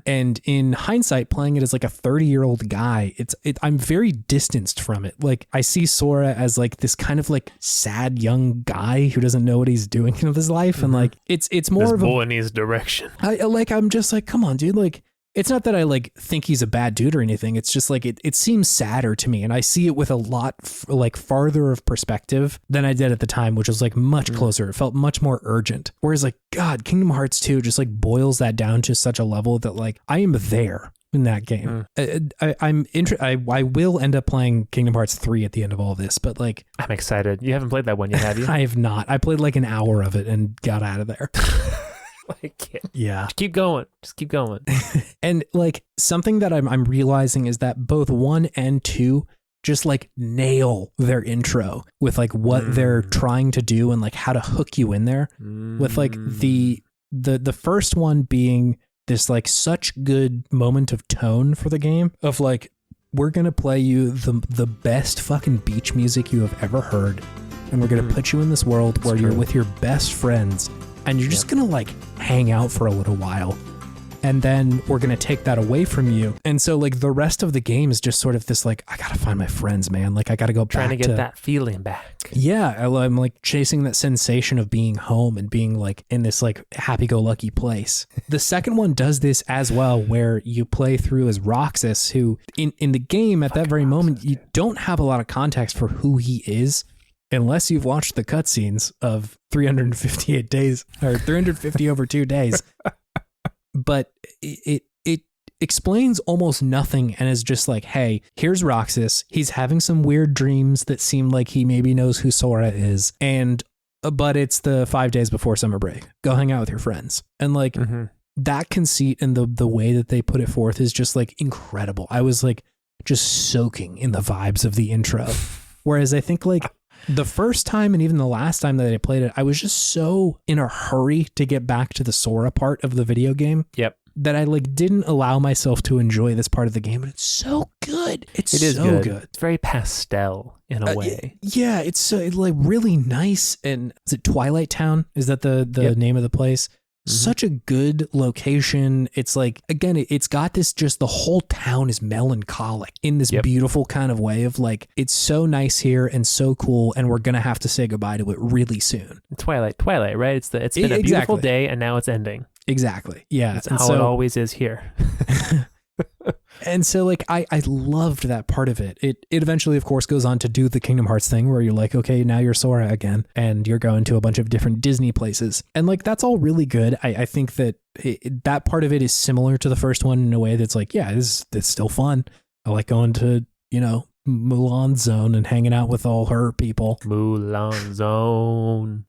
And in hindsight, playing it as like a 30-year-old guy, I'm very distanced from it. Like I see Sora as like this kind of like sad young guy who doesn't know what he's doing with his life. And like, it's more of a boy needs direction. I'm just like, come on, dude. Like, it's not that I like think he's a bad dude or anything. It's just like it seems sadder to me, and I see it with a lot like farther of perspective than I did at the time, which was like much closer. It felt much more urgent. Whereas like God, Kingdom Hearts 2 just like boils that down to such a level that like I am there in that game. I will end up playing Kingdom Hearts 3 at the end of all this, but like I'm excited. You haven't played that one yet, have you? I have not. I played like an hour of it and got out of there. Yeah. Just keep going. And like something that I'm realizing is that both 1 and 2 just like nail their intro with like what they're trying to do and like how to hook you in there with like the first one being this like such good moment of tone for the game of like, we're going to play you the best fucking beach music you have ever heard. And we're going to put you in this world where you're with your best friends and you're just going to like hang out for a little while. And then we're going to take that away from you. And so like the rest of the game is just sort of this like, I got to find my friends, man. Like I got to go trying back to get that feeling back. Yeah. I'm like chasing that sensation of being home and being like in this like happy-go-lucky place. The second one does this as well, where you play through as Roxas, who in the game at that very moment, you don't have a lot of context for who he is. Unless you've watched the cutscenes of 358 days or 350 over 2 days. But it explains almost nothing and is just like, hey, here's Roxas. He's having some weird dreams that seem like he maybe knows who Sora is. But it's the 5 days before summer break. Go hang out with your friends. And like that conceit and the way that they put it forth is just like incredible. I was like just soaking in the vibes of the intro. Whereas I think like the first time and even the last time that I played it, I was just so in a hurry to get back to the Sora part of the video game. Yep. That I like didn't allow myself to enjoy this part of the game, but it's so good. It is so good. It's very pastel in a way. Yeah, it's like really nice. And is it Twilight Town? Is that the name of the place? Such a good location. It's like, again, it's got this just the whole town is melancholic in this beautiful kind of way of like, it's so nice here and so cool. And we're going to have to say goodbye to it really soon. Twilight, right? It's been a beautiful day and now it's ending. Exactly. Yeah. That's how it always is here. And so like I loved that part of it. It eventually, of course, goes on to do the Kingdom Hearts thing where you're like, okay, now you're Sora again and you're going to a bunch of different Disney places. And like that's all really good. I think that that part of it is similar to the first one in a way that's like, yeah, it's still fun. I like going to, Mulan Zone and hanging out with all her people. Mulan Zone.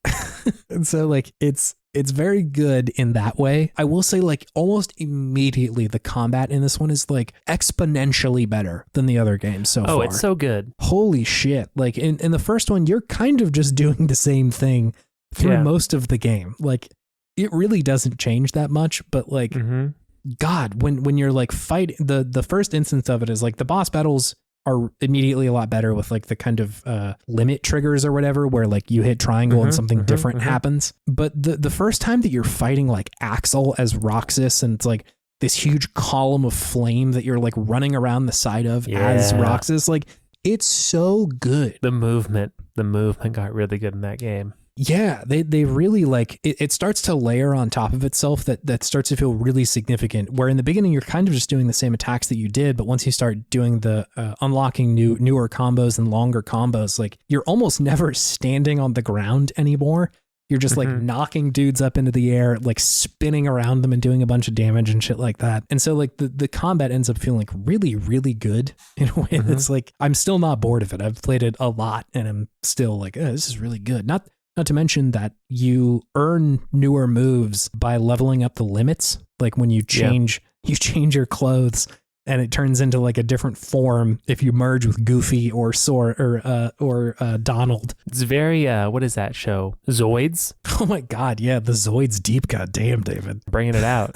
And so like it's very good in that way. I will say like almost immediately the combat in this one is like exponentially better than the other games so far. Oh, it's so good. Holy shit. Like in the first one, you're kind of just doing the same thing through most of the game. Like it really doesn't change that much, but like God, when you're like fighting the first instance of it is like the boss battles are immediately a lot better with like the kind of limit triggers or whatever, where like you hit triangle and something different happens. But the first time that you're fighting like Axel as Roxas and it's like this huge column of flame that you're like running around the side of as Roxas, like it's so good. The movement got really good in that game. Yeah, they really like it starts to layer on top of itself that starts to feel really significant, where in the beginning you're kind of just doing the same attacks that you did, but once you start doing the unlocking newer combos and longer combos, like you're almost never standing on the ground anymore. You're just like knocking dudes up into the air, like spinning around them and doing a bunch of damage and shit like that. And so like the combat ends up feeling like really, really good in a way that's like, I'm still not bored of it. I've played it a lot and I'm still like, oh, this is really good. Not to mention that you earn newer moves by leveling up the limits. Like when you change your clothes and it turns into like a different form if you merge with Goofy or Sora or Donald. It's very, what is that show? Zoids? Oh my God. Yeah. The Zoids deep. God damn, David. Bringing it out.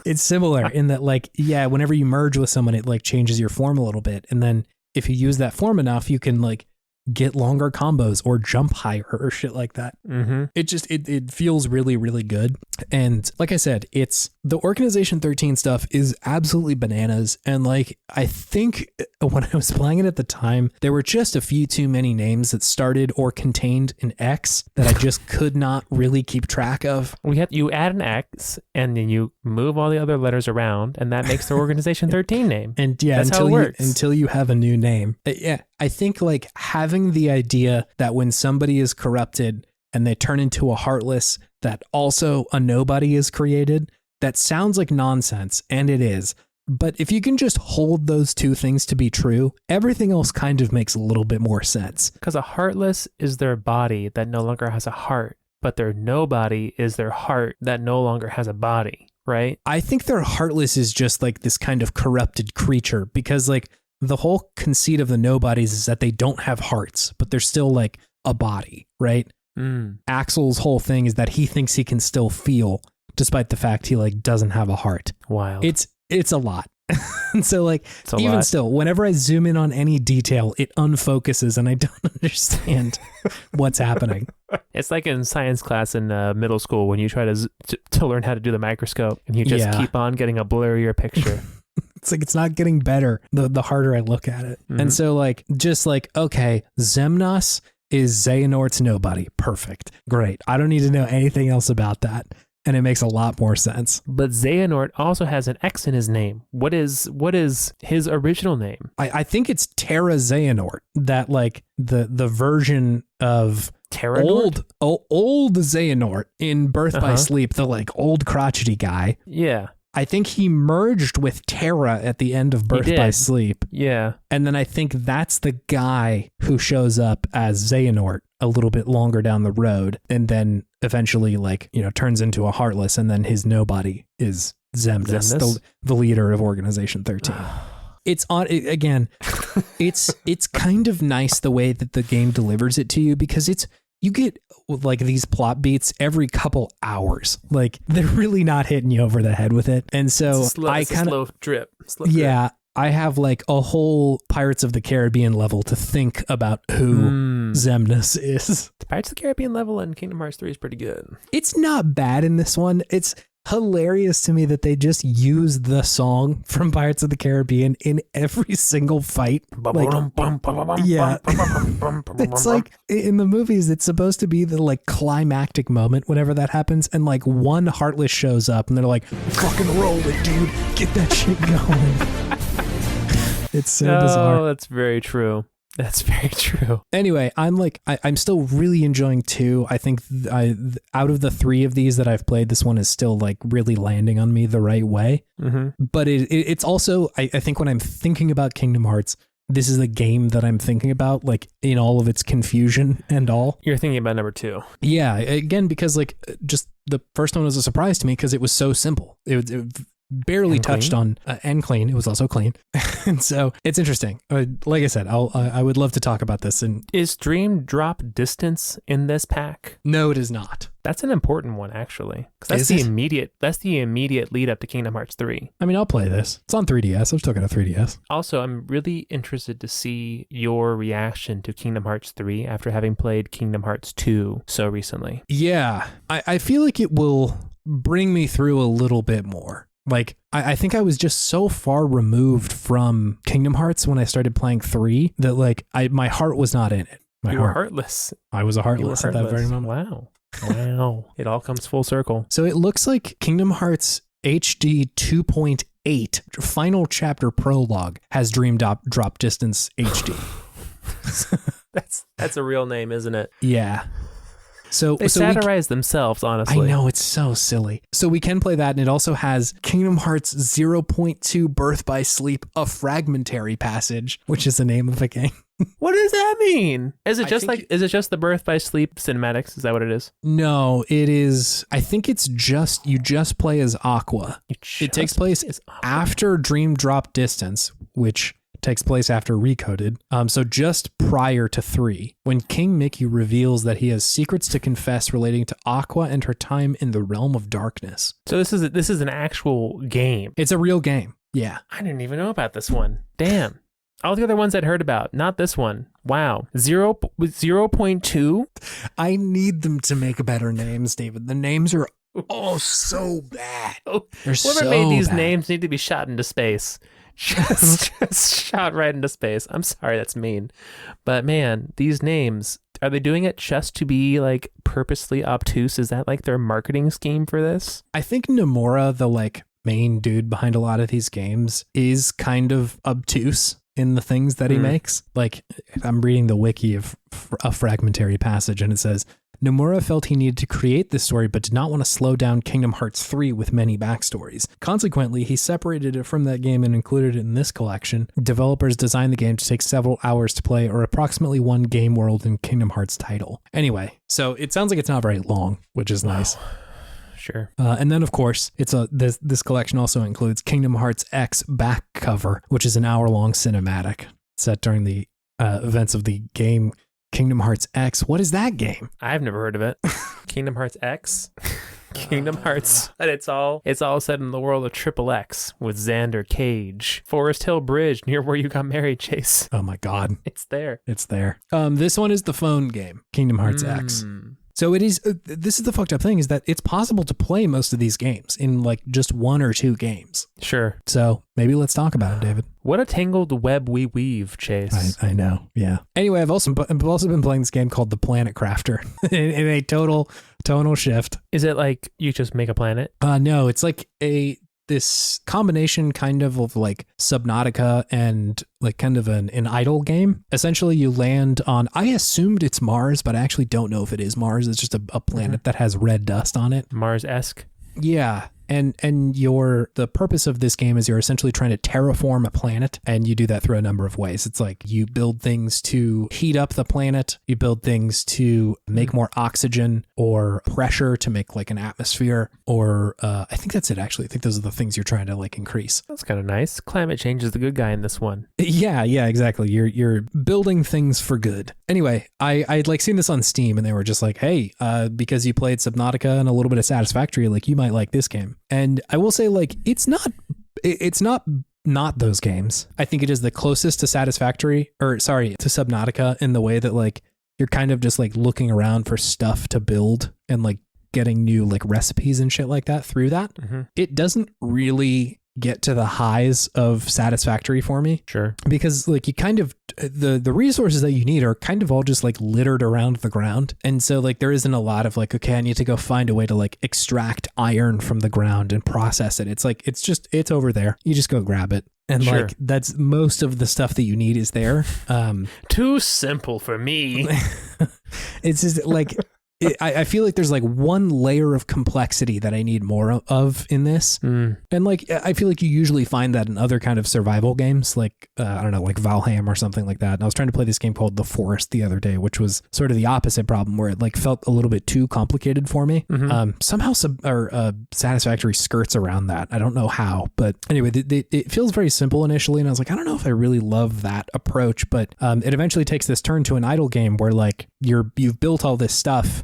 It's similar in that like, yeah, whenever you merge with someone, it like changes your form a little bit. And then if you use that form enough, you can like get longer combos or jump higher or shit like that. Mm-hmm. It feels really, really good. And like I said, it's the Organization 13 stuff is absolutely bananas. And like, I think when I was playing it at the time, there were just a few too many names that started or contained an X that I just could not really keep track of. You add an X and then you move all the other letters around, and that makes the Organization 13 name. And yeah, that's how it works. Until you have a new name. Yeah, I think like having the idea that when somebody is corrupted and they turn into a Heartless, that also a nobody is created, that sounds like nonsense, and it is. But if you can just hold those two things to be true, everything else kind of makes a little bit more sense. Because a Heartless is their body that no longer has a heart, but their nobody is their heart that no longer has a body, right? I think their Heartless is just like this kind of corrupted creature, because like the whole conceit of the nobodies is that they don't have hearts, but they're still like a body, right? Axel's whole thing is that he thinks he can still feel, despite the fact he like doesn't have a heart. Wild. It's a lot. And so like, even still, whenever I zoom in on any detail, it unfocuses and I don't understand what's happening. It's like in science class in middle school when you try to learn how to do the microscope and you just keep on getting a blurrier picture. It's like, it's not getting better the harder I look at it. Mm-hmm. And so like, just like, okay, Xemnas is Xehanort's nobody. Perfect. Great. I don't need to know anything else about that. And it makes a lot more sense. But Xehanort also has an X in his name. What is his original name? I think it's Terra Xehanort, that like the version of old Xehanort in Birth by Sleep, the like old crotchety guy. Yeah. I think he merged with Terra at the end of Birth by Sleep. Yeah. And then I think that's the guy who shows up as Xehanort a little bit longer down the road, and then eventually like, you know, turns into a Heartless, and then his nobody is Xemnas? The leader of Organization 13. It's on again. It's kind of nice the way that the game delivers it to you, because you get like these plot beats every couple hours. Like they're really not hitting you over the head with it. And so I kind of slow drip. I have like a whole Pirates of the Caribbean level to think about who Xemnas is. The Pirates of the Caribbean level in Kingdom Hearts 3 is pretty good. It's not bad in this one. It's hilarious to me that they just use the song from Pirates of the Caribbean in every single fight. Like, yeah. It's like in the movies, it's supposed to be the like climactic moment whenever that happens, and like one Heartless shows up and they're like, fucking roll it, dude. Get that shit going. It's so bizarre. Oh, that's very true. That's very true. Anyway, I'm still really enjoying 2. I think out of the 3 of these that I've played, this one is still like really landing on me the right way. Mm-hmm. But it's also, I think when I'm thinking about Kingdom Hearts, this is the game that I'm thinking about, like in all of its confusion and all. You're thinking about number 2. Yeah, again, because like just the first one was a surprise to me because it was so simple. It barely touched on and clean. It was also clean. And so it's interesting. Like I said, I would love to talk about this. And is Dream Drop Distance in this pack? No, it is not. That's an important one, actually, because that's the immediate lead up to Kingdom Hearts 3. I mean, I'll play this. It's on 3DS. I've still got a 3DS. Also, I'm really interested to see your reaction to Kingdom Hearts 3 after having played Kingdom Hearts 2 so recently. Yeah, I feel like it will bring me through a little bit more. Like, I think I was just so far removed from Kingdom Hearts when I started playing 3 that like my heart was not in it. You were heartless. I was a heartless at that very moment. Wow. It all comes full circle. So it looks like Kingdom Hearts HD 2.8 final chapter prologue has Dream Drop Distance HD. That's a real name, isn't it? Yeah. So they satirize themselves, honestly. I know, it's so silly. So we can play that, and it also has Kingdom Hearts 0.2 Birth by Sleep, a fragmentary passage, which is the name of a game. What does that mean? Is it just the Birth by Sleep cinematics? Is that what it is? No, it is. I think it's just, you just play as Aqua. It takes place after Dream Drop Distance, which takes place after Recoded. So just prior to 3, when King Mickey reveals that he has secrets to confess relating to Aqua and her time in the realm of darkness. So this is an actual game. It's a real game. Yeah. I didn't even know about this one. Damn. All the other ones I'd heard about, not this one. Wow. 0.2? I need them to make better names, David. The names are so bad. Whoever made these names need to be shot into space. Just shot right into space. I'm sorry, that's mean. But man, these names, are they doing it just to be like purposely obtuse? Is that like their marketing scheme for this? I think Nomura, the like main dude behind a lot of these games, is kind of obtuse in the things that he makes. Like, I'm reading the wiki of a fragmentary passage, and it says, Nomura felt he needed to create this story but did not want to slow down Kingdom Hearts 3 with many backstories. Consequently, he separated it from that game and included it in this collection. Developers designed the game to take several hours to play, or approximately one game world in Kingdom Hearts title. Anyway, so it sounds like it's not very long, which is nice. Sure. And then, of course, this collection also includes Kingdom Hearts X back cover, which is an hour-long cinematic set during the events of the game Kingdom Hearts X. What is that game? I've never heard of it. Kingdom Hearts X? Kingdom Hearts. And it's all set in the world of Triple X with Xander Cage. Forest Hill Bridge near where you got married, Chase. Oh my God. It's there. It's there. This one is the phone game, Kingdom Hearts X. So it is, this is the fucked up thing, is that it's possible to play most of these games in like just 1 or 2 games. Sure. So maybe let's talk about it, David. What a tangled web we weave, Chase. I know, yeah. Anyway, I've also been playing this game called The Planet Crafter in a total tonal shift. Is it like you just make a planet? No, it's like this combination kind of like Subnautica and like kind of an idle game. Essentially, you land on, I assumed it's Mars, but I actually don't know if it is Mars. It's just a planet that has red dust on it. Mars-esque. Yeah. And the purpose of this game is you're essentially trying to terraform a planet, and you do that through a number of ways. It's like you build things to heat up the planet, you build things to make more oxygen or pressure to make like an atmosphere, or I think that's it actually. I think those are the things you're trying to like increase. That's kind of nice. Climate change is the good guy in this one. Yeah, exactly. You're building things for good. Anyway, I'd like seen this on Steam, and they were just like, hey, because you played Subnautica and a little bit of Satisfactory, like you might like this game. And I will say, like, it's not those games. I think it is the closest to Satisfactory, to Subnautica, in the way that like you're kind of just like looking around for stuff to build and like getting new like recipes and shit like that through that. It doesn't really get to the highs of Satisfactory for me. Sure. Because like you kind of, the resources that you need are kind of all just like littered around the ground. And so like there isn't a lot of like, okay, I need to go find a way to like extract iron from the ground and process it. It's like, it's over there. You just go grab it. And sure. Like that's most of the stuff that you need is there. Too simple for me. It's just like, I feel like there's like one layer of complexity that I need more of in this. And like, I feel like you usually find that in other kind of survival games, like, I don't know, like Valheim or something like that. And I was trying to play this game called The Forest the other day, which was sort of the opposite problem, where it like felt a little bit too complicated for me. Somehow Satisfactory skirts around that. I don't know how, but anyway, it feels very simple initially. And I was like, I don't know if I really love that approach, but it eventually takes this turn to an idle game where like you've built all this stuff,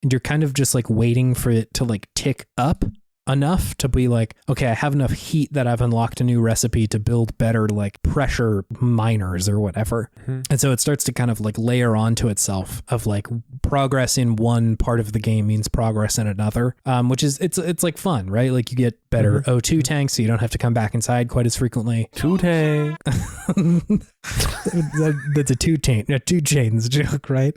and you're kind of just like waiting for it to like tick up enough to be like, okay, I have enough heat that I've unlocked a new recipe to build better like pressure miners or whatever. And so it starts to kind of like layer onto itself of like progress in one part of the game means progress in another, which is, it's like fun, right? Like you get better O2 tanks, so you don't have to come back inside quite as frequently. 2 tank. That's a 2 chains joke, right?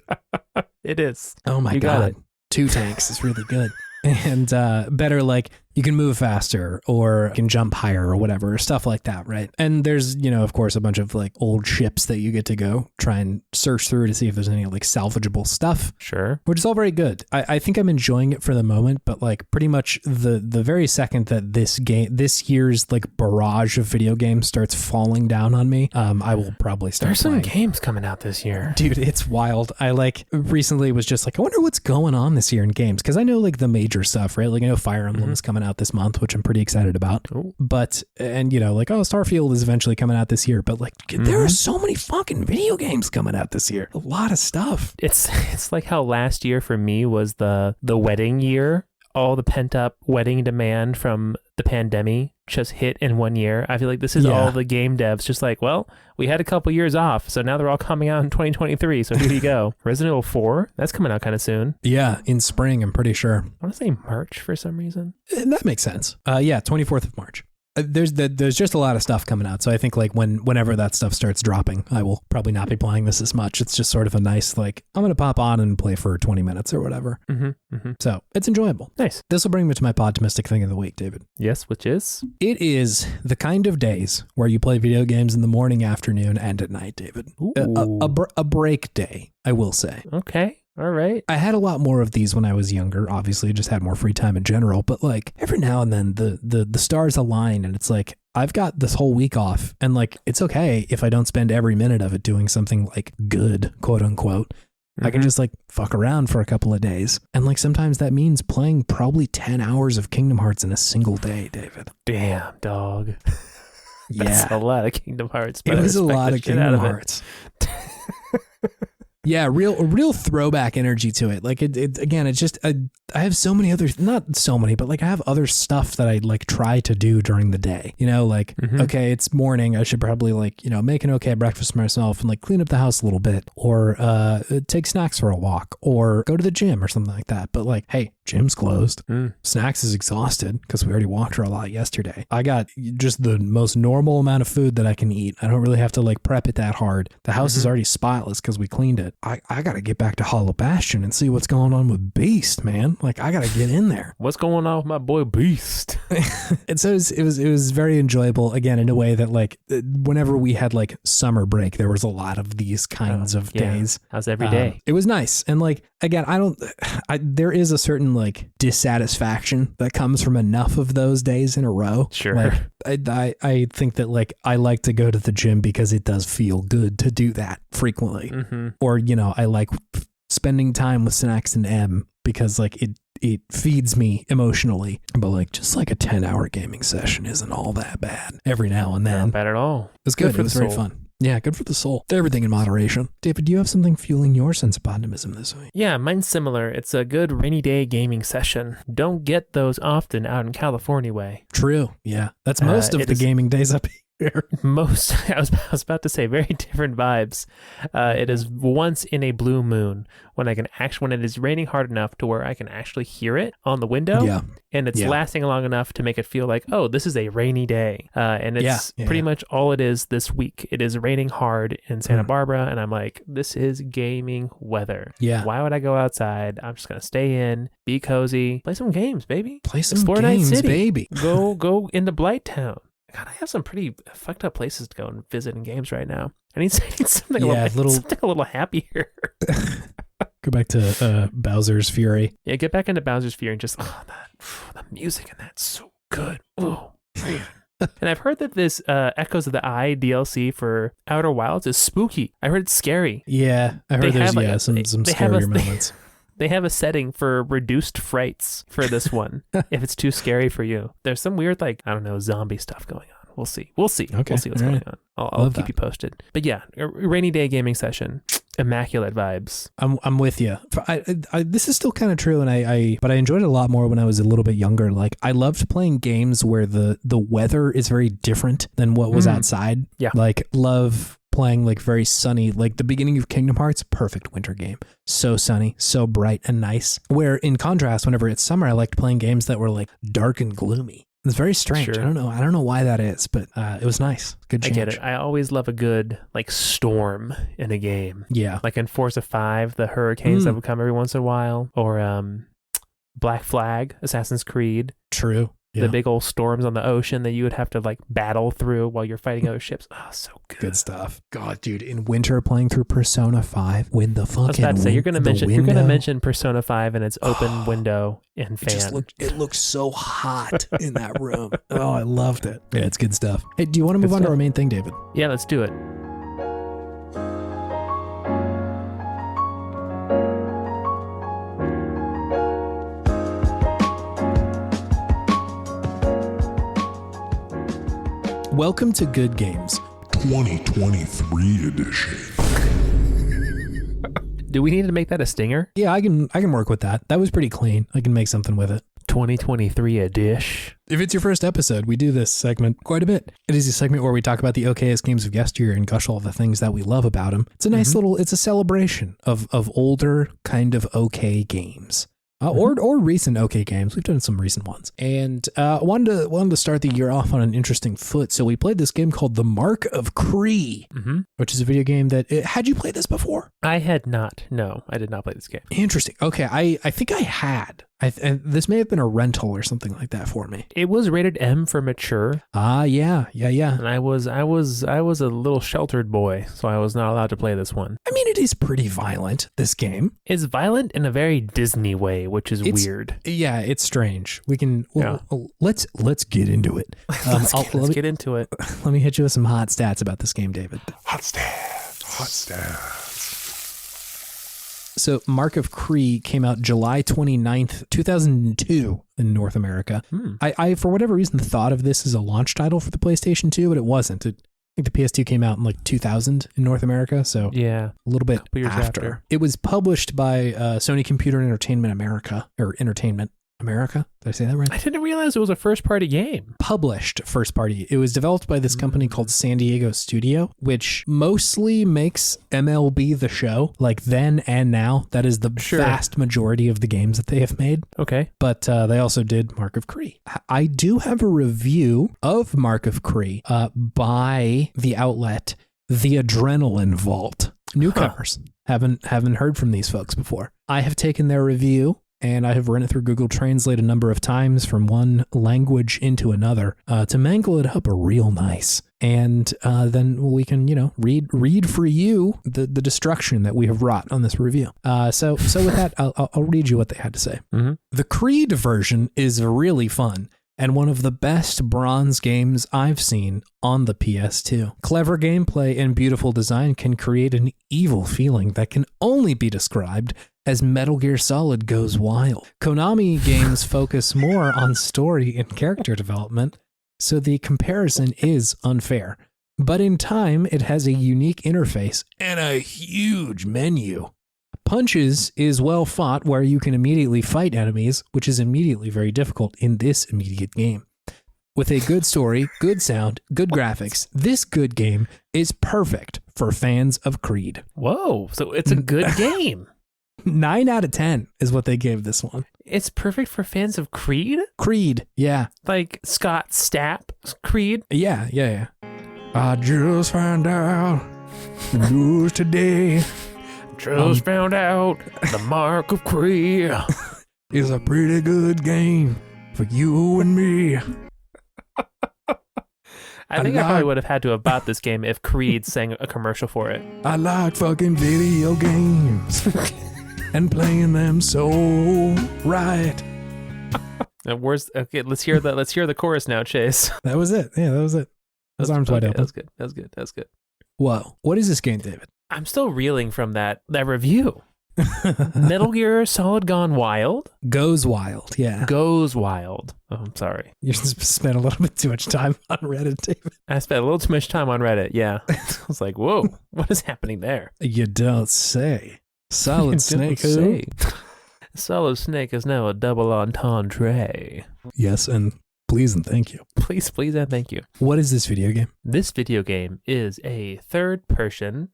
It is. Oh my God. 2 tanks is really good. And better, like you can move faster or you can jump higher or whatever, or stuff like that, right? And there's, you know, of course, a bunch of like old ships that you get to go try and search through to see if there's any like salvageable stuff. Sure. Which is all very good. I think I'm enjoying it for the moment, but like pretty much the very second that this year's like barrage of video games starts falling down on me, I will probably start There's playing. some games coming out this year. Dude, it's wild. I like recently was just like, I wonder what's going on this year in games. Cause I know like the major stuff, right? Like I know Fire Emblem is coming out this month, which I'm pretty excited about. Ooh. But, and you know, like, oh, Starfield is eventually coming out this year, but like there are so many fucking video games coming out this year. A lot of stuff. It's like how last year for me was the wedding year. All the pent up wedding demand from the pandemic just hit in 1 year. I feel like this is all the game devs just like, well, we had a couple years off, so now they're all coming out in 2023, so here you go. Resident Evil 4, that's coming out kind of soon. Yeah, in spring, I'm pretty sure. I want to say March for some reason. That makes sense. 24th of March. There's just a lot of stuff coming out, so I think like whenever that stuff starts dropping, I will probably not be playing this as much. It's just sort of a nice, like, I'm gonna pop on and play for 20 minutes or whatever. So it's enjoyable. Nice. This will bring me to my podtimistic thing of the week, David. Yes, which is? It is the kind of days where you play video games in the morning, afternoon, and at night, David. A break day, I will say. Okay. All right. I had a lot more of these when I was younger. Obviously, just had more free time in general. But like every now and then the stars align and it's like, I've got this whole week off and like, it's okay if I don't spend every minute of it doing something like good, quote unquote. I can just like fuck around for a couple of days. And like sometimes that means playing probably 10 hours of Kingdom Hearts in a single day, David. Damn, dog. That's a lot of Kingdom Hearts. It was a lot of Kingdom Hearts. Yeah, real throwback energy to it. Like it again, it's just I have so many other, not so many, but like I have other stuff that I like try to do during the day. You know, like okay, it's morning. I should probably like, you know, make an okay breakfast for myself and like clean up the house a little bit, or take snacks for a walk, or go to the gym or something like that. But like, hey, gym's closed. Snacks is exhausted because we already walked her a lot yesterday. I got just the most normal amount of food that I can eat. I don't really have to like prep it that hard. The house is already spotless because we cleaned it. I got to get back to Hollow Bastion and see what's going on with Beast, man. Like I got to get in there. What's going on with my boy Beast? And so it was very enjoyable, again, in a way that like whenever we had like summer break, there was a lot of these kinds of days. How's every day? It was nice. And like, again, there is a certain like dissatisfaction that comes from enough of those days in a row. Sure. Like, I think that like I like to go to the gym because it does feel good to do that frequently. Or, you know, I like spending time with Snacks and M because like it feeds me emotionally. But like just like a 10-hour gaming session isn't all that bad every now and then. Not bad at all. It was good. It was very fun. Yeah, good for the soul. Everything in moderation. David, do you have something fueling your sense of optimism this week? Yeah, mine's similar. It's a good rainy day gaming session. Don't get those often out in California way. True. Yeah. That's most of the gaming days up here. I was about to say very different vibes. It is once in a blue moon when it is raining hard enough to where I can actually hear it on the window. Yeah. And it's lasting long enough to make it feel like, oh, this is a rainy day. And it's pretty much all it is this week. It is raining hard in Santa Barbara. And I'm like, this is gaming weather. Yeah. Why would I go outside? I'm just going to stay in, be cozy, play some games, baby. Explore games, Night City. Baby. Go into Blighttown. God, I have some pretty fucked up places to go and visit in games right now. I need something a little happier. Go back to Bowser's Fury. Yeah, get back into Bowser's Fury and just the music in that's so good. Oh man. And I've heard that this Echoes of the Eye DLC for Outer Wilds is spooky. I heard it's scary. Yeah, I heard there's some scarier moments. They have a setting for reduced frights for this one if it's too scary for you. There's some weird, like, I don't know, zombie stuff going on. We'll see. Okay. We'll see what's going on. I'll keep you posted. But yeah, a rainy day gaming session. Immaculate vibes. I'm with you. This is still kind of true, but I enjoyed it a lot more when I was a little bit younger. Like I loved playing games where the weather is very different than what was outside. Yeah. Like love playing like very sunny, like the beginning of Kingdom Hearts, perfect winter game. So sunny, so bright and nice. Where in contrast, whenever it's summer, I liked playing games that were like dark and gloomy. It's very strange. Sure. I don't know why that is, but it was nice. Good change. I get it. I always love a good like storm in a game. Yeah. Like in Forza 5, the hurricanes that would come every once in a while, or Black Flag, Assassin's Creed. True. Yeah. The big old storms on the ocean that you would have to like battle through while you're fighting other ships. Oh, so good. Good stuff. God, dude, in winter playing through Persona 5, when the fucking I was about to say, you're gonna mention Persona 5 and its open window and fan. It looks so hot in that room. Oh, I loved it. Yeah, it's good stuff. Hey, do you want to move on to our main thing, David? Yeah, let's do it. Welcome to Good Games 2023 edition. Do we need to make that a stinger? Yeah, I can work with that. That was pretty clean. I can make something with it. 2023 edition. If it's your first episode, we do this segment quite a bit. It is a segment where we talk about the okayest games of yesteryear and gush all the things that we love about them. It's a nice it's a celebration of older kind of okay games. Or recent okay games. We've done some recent ones. And wanted to start the year off on an interesting foot. So we played this game called The Mark of Kri, which is a video game that... had you played this before? I had not. No, I did not play this game. Interesting. Okay, I think I had. And this may have been a rental or something like that for me. It was rated M for mature. Yeah. And I was a little sheltered boy, so I was not allowed to play this one. I mean, it is pretty violent, this game. It's violent in a very Disney way, which is weird. Yeah, it's strange. We can let's get into it. Let's get into it. Let me hit you with some hot stats about this game, David. Hot stats. So Mark of Kri came out July 29th, 2002 in North America. I, for whatever reason, thought of this as a launch title for the PlayStation 2, but it wasn't. I think the PS2 came out in like 2000 in North America, so yeah, a little bit after. It was published by Sony Computer Entertainment America, or Entertainment America. Did I say that right? I didn't realize it was a first-party game. Published first party. It was developed by this company called San Diego Studio, which mostly makes MLB The Show, like then and now. That is the vast majority of the games that they have made. Okay. But they also did Mark of Kri. I do have a review of Mark of Kri by the outlet The Adrenaline Vault. Newcomers. Haven't heard from these folks before. I have taken their review and I have run it through Google Translate a number of times from one language into another to mangle it up real nice. And then we can, read for you the destruction that we have wrought on this review. So with that, I'll read you what they had to say. The Creed version is really fun and one of the best bronze games I've seen on the PS2. Clever gameplay and beautiful design can create an evil feeling that can only be described as Metal Gear Solid goes wild. Konami games focus more on story and character development, so the comparison is unfair. But in time, it has a unique interface and a huge menu. Punches is well fought where you can immediately fight enemies, which is immediately very difficult in this immediate game. With a good story, good sound, good graphics, this good game is perfect for fans of Creed. Whoa, so it's a good game. 9 out of 10 is what they gave this one. It's perfect for fans of Creed? Creed, yeah. Like Scott Stapp's Creed? Yeah. I just found out the news today. Just found out the Mark of Kri is a pretty good game for you and me. I think I probably would have had to have bought this game if Creed sang a commercial for it. I like fucking video games and playing them so right. Okay, let's hear the chorus now, Chase. That was it. Yeah, that was it. That's arms wide open. That was good. Whoa. What is this game, David? I'm still reeling from that review. Metal Gear Solid Gone Wild? Goes wild, yeah. Goes wild. Oh, I'm sorry. You spent a little bit too much time on Reddit, David. I spent a little too much time on Reddit, yeah. I was like, whoa, what is happening there? You don't say. Solid Snake, who? Solid Snake is now a double entendre. Yes, and please and thank you. Please and thank you. What is this video game? This video game is a third-person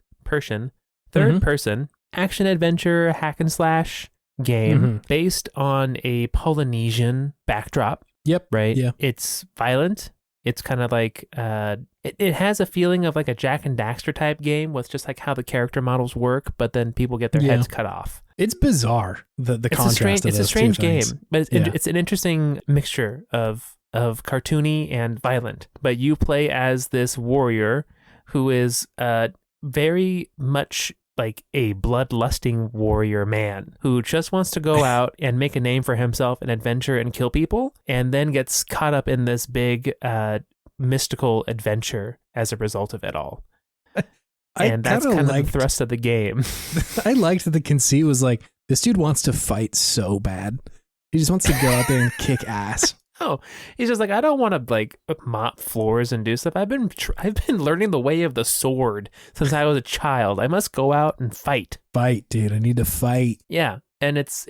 action-adventure hack-and-slash game based on a Polynesian backdrop. Yep. Right? Yeah. It's violent. It's kind of like, it has a feeling of like a Jak and Daxter type game with just like how the character models work, but and people get their heads cut off. It's bizarre, the contrast of those It's a strange two game, things. but it's an interesting mixture of cartoony and violent. But you play as this warrior who is very much like a bloodlusting warrior man who just wants to go out and make a name for himself and adventure and kill people, and then gets caught up in this big mystical adventure as a result of it all. And that's kind of the thrust of the game. I liked that the conceit was like, this dude wants to fight so bad. He just wants to go out there and kick ass. Oh, he's just like, I don't want to like mop floors and do stuff. I've been learning the way of the sword since I was a child. I must go out and fight. Fight, dude. I need to fight. Yeah, and it's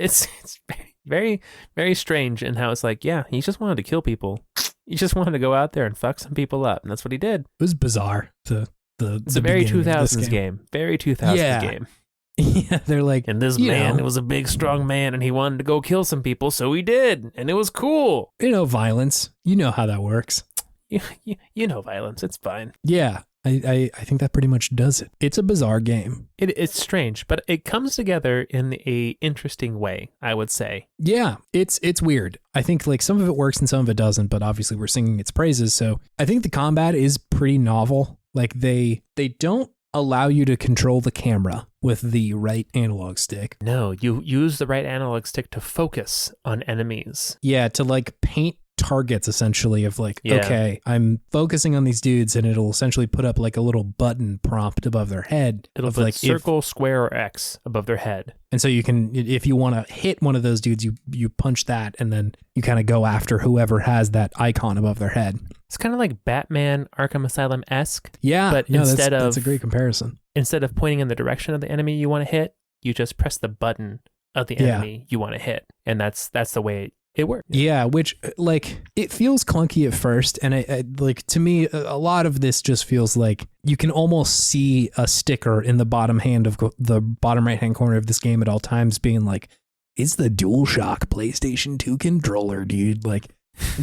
Very, very strange in how it's like, yeah, he just wanted to kill people. He just wanted to go out there and fuck some people up, and that's what he did. It was bizarre. It's a very 2000s game. Very 2000s game. Yeah, they're like, and this man, it was a big, strong man, and he wanted to go kill some people, so he did, and it was cool. Violence. You know how that works. You know violence. It's fine. Yeah. I think that pretty much does it. It's a bizarre game. It's strange, but it comes together in a interesting way, I would say. Yeah, it's weird. I think like some of it works and some of it doesn't, but obviously we're singing its praises. So I think the combat is pretty novel. Like they don't allow you to control the camera with the right analog stick. No, you use the right analog stick to focus on enemies. Yeah, to like paint targets essentially of like, okay, I'm focusing on these dudes, and it'll essentially put up like a little button prompt above their head. It'll put like circle, square, or X above their head. And so you can, if you want to hit one of those dudes, you punch that, and then you kind of go after whoever has that icon above their head. It's kind of like Batman Arkham Asylum-esque. Yeah, but that's a great comparison. Instead of pointing in the direction of the enemy you want to hit, you just press the button of the enemy you want to hit, and that's the way it works. Yeah, which like it feels clunky at first, and I like, to me a lot of this just feels like you can almost see a sticker in the bottom right hand corner of this game at all times being like, it's the DualShock PlayStation 2 controller, dude. Like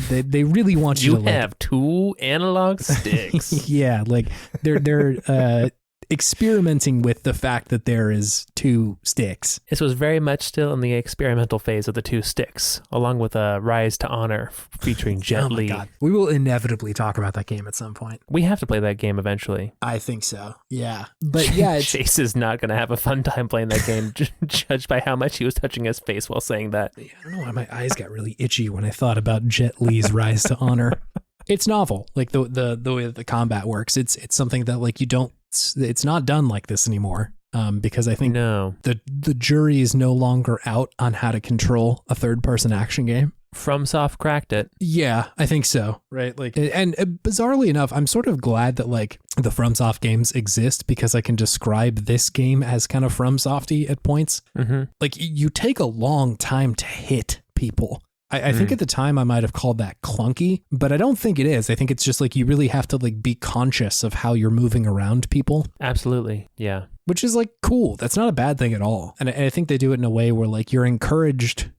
they really want you to have two analog sticks. Yeah, like they're experimenting with the fact that there is two sticks. This was very much still in the experimental phase of the two sticks, along with a Rise to Honor featuring Jet Li. God. We will inevitably talk about that game at some point. We have to play that game eventually. I think so. Yeah. But yeah, Chase is not going to have a fun time playing that game, judged by how much he was touching his face while saying that. I don't know why my eyes got really itchy when I thought about Jet Li's Rise to Honor. It's novel, like the way that the combat works. It's something that like it's not done like this anymore, because I think the jury is no longer out on how to control a third-person action game. FromSoft cracked it. Yeah, I think so. Right, like, and bizarrely enough, I'm sort of glad that like the FromSoft games exist, because I can describe this game as kind of FromSofty at points. Mm-hmm. Like you take a long time to hit people. I think at the time I might have called that clunky, but I don't think it is. I think it's just like you really have to like be conscious of how you're moving around people. Absolutely. Yeah. Which is like cool. That's not a bad thing at all. And I think they do it in a way where like you're encouraged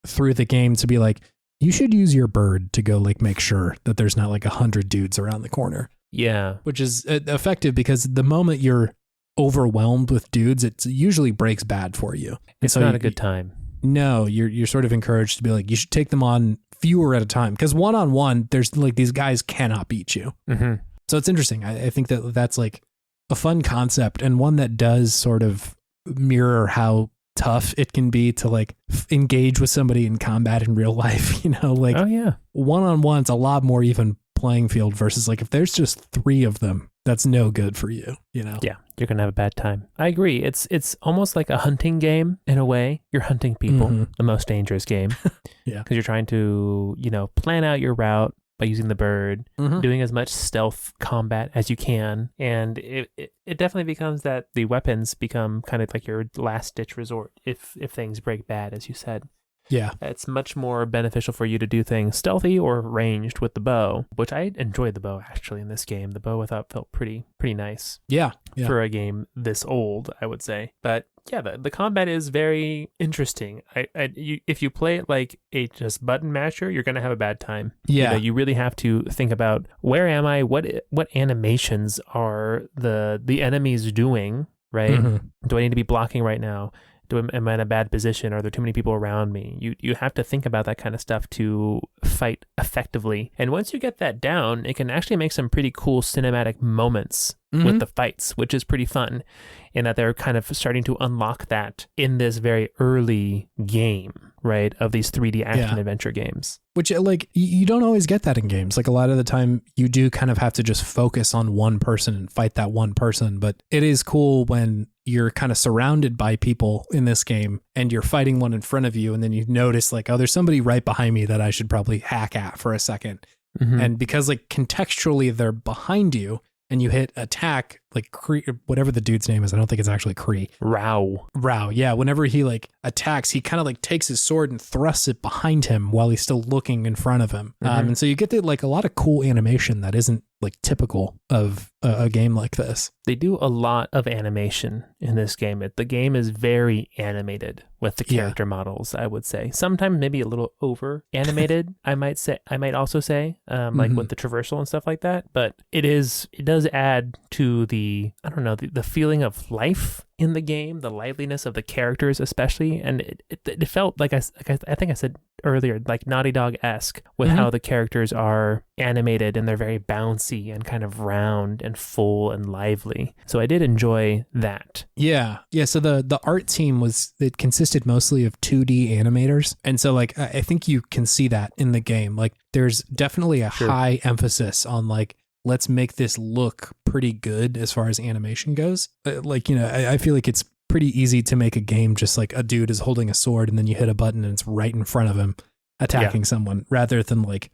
through the game to be like, you should use your bird to go like make sure that there's not like 100 dudes around the corner. Yeah. Which is effective, because the moment you're overwhelmed with dudes, it usually breaks bad for you. It's not a good time. No, you're sort of encouraged to be like, you should take them on fewer at a time, because one-on-one, there's like these guys cannot beat you. Mm-hmm. So it's interesting. I think that that's like a fun concept, and one that does sort of mirror how tough it can be to like engage with somebody in combat in real life. Like, oh yeah, one-on-one's a lot more even playing field versus like if there's just 3 of them, that's no good for you. Yeah, you're gonna have a bad time. I agree. It's almost like a hunting game in a way. You're hunting people, the most dangerous game. Yeah, because you're trying to plan out your route by using the bird, doing as much stealth combat as you can, and it definitely becomes that the weapons become kind of like your last ditch resort if things break bad, as you said. Yeah. It's much more beneficial for you to do things stealthy or ranged with the bow, which I enjoyed the bow actually in this game. The bow I thought felt pretty nice. Yeah. For a game this old, I would say. But yeah, the combat is very interesting. If you play it like a just button masher, you're going to have a bad time. Yeah. You really have to think about, where am I? What animations are the enemies doing, right? Mm-hmm. Do I need to be blocking right now? Am I in a bad position? Are there too many people around me? You have to think about that kind of stuff to fight effectively. And once you get that down, it can actually make some pretty cool cinematic moments with the fights, which is pretty fun. And that they're kind of starting to unlock that in this very early game, right, of these 3D action adventure games. Which, like, you don't always get that in games. Like, a lot of the time, you do kind of have to just focus on one person and fight that one person. But it is cool when you're kind of surrounded by people in this game and you're fighting one in front of you, and then you notice like, oh, there's somebody right behind me that I should probably hack at for a second. And because like contextually they're behind you and you hit attack like Kri, whatever the dude's name is, I don't think it's actually Kri. Rao. Yeah. Whenever he like attacks, he kind of like takes his sword and thrusts it behind him while he's still looking in front of him. And so you get like a lot of cool animation that isn't like typical of a game like this. They do a lot of animation in this game. The game is very animated with the character models, I would say. Sometimes maybe a little over animated, I might also say, like with the traversal and stuff like that. But it does add to the feeling of life in the game, the liveliness of the characters especially. And it felt like I think I said earlier, like Naughty Dog-esque with how the characters are animated and they're very bouncy and kind of round and full and lively. So I did enjoy that. Yeah. So the art team consisted mostly of 2D animators. And so like I think you can see that in the game. Like there's definitely a high emphasis on like, let's make this look pretty good as far as animation goes. Like, I feel like it's pretty easy to make a game just like a dude is holding a sword and then you hit a button and it's right in front of him attacking someone, rather than like,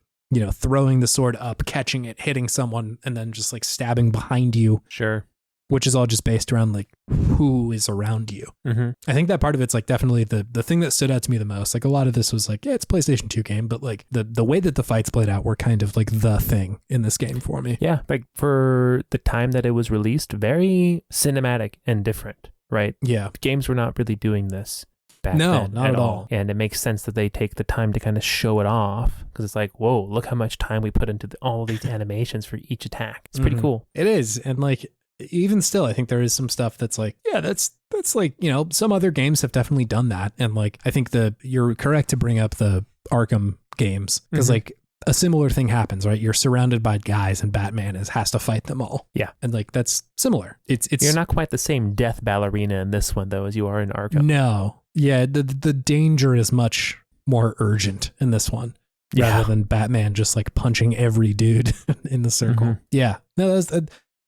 throwing the sword up, catching it, hitting someone, and then just like stabbing behind you. Sure. Which is all just based around like who is around you. I think that part of it's like definitely the thing that stood out to me the most. Like a lot of this was like, yeah, it's a PlayStation 2 game, but like the way that the fights played out were kind of like the thing in this game for me. Yeah, like for the time that it was released, very cinematic and different, right? Yeah. Games were not really doing this back then not at all. And it makes sense that they take the time to kind of show it off, because it's like, whoa, look how much time we put into all of these animations for each attack. It's pretty cool. It is. And like, even still, I think there is some stuff that's like, yeah, that's like, some other games have definitely done that. And like, I think you're correct to bring up the Arkham games, because like a similar thing happens, right? You're surrounded by guys and Batman has to fight them all. Yeah. And like, that's similar. It's You're not quite the same death ballerina in this one though, as you are in Arkham. No. Yeah. The danger is much more urgent in this one. Rather than Batman just like punching every dude in the circle. Yeah. No,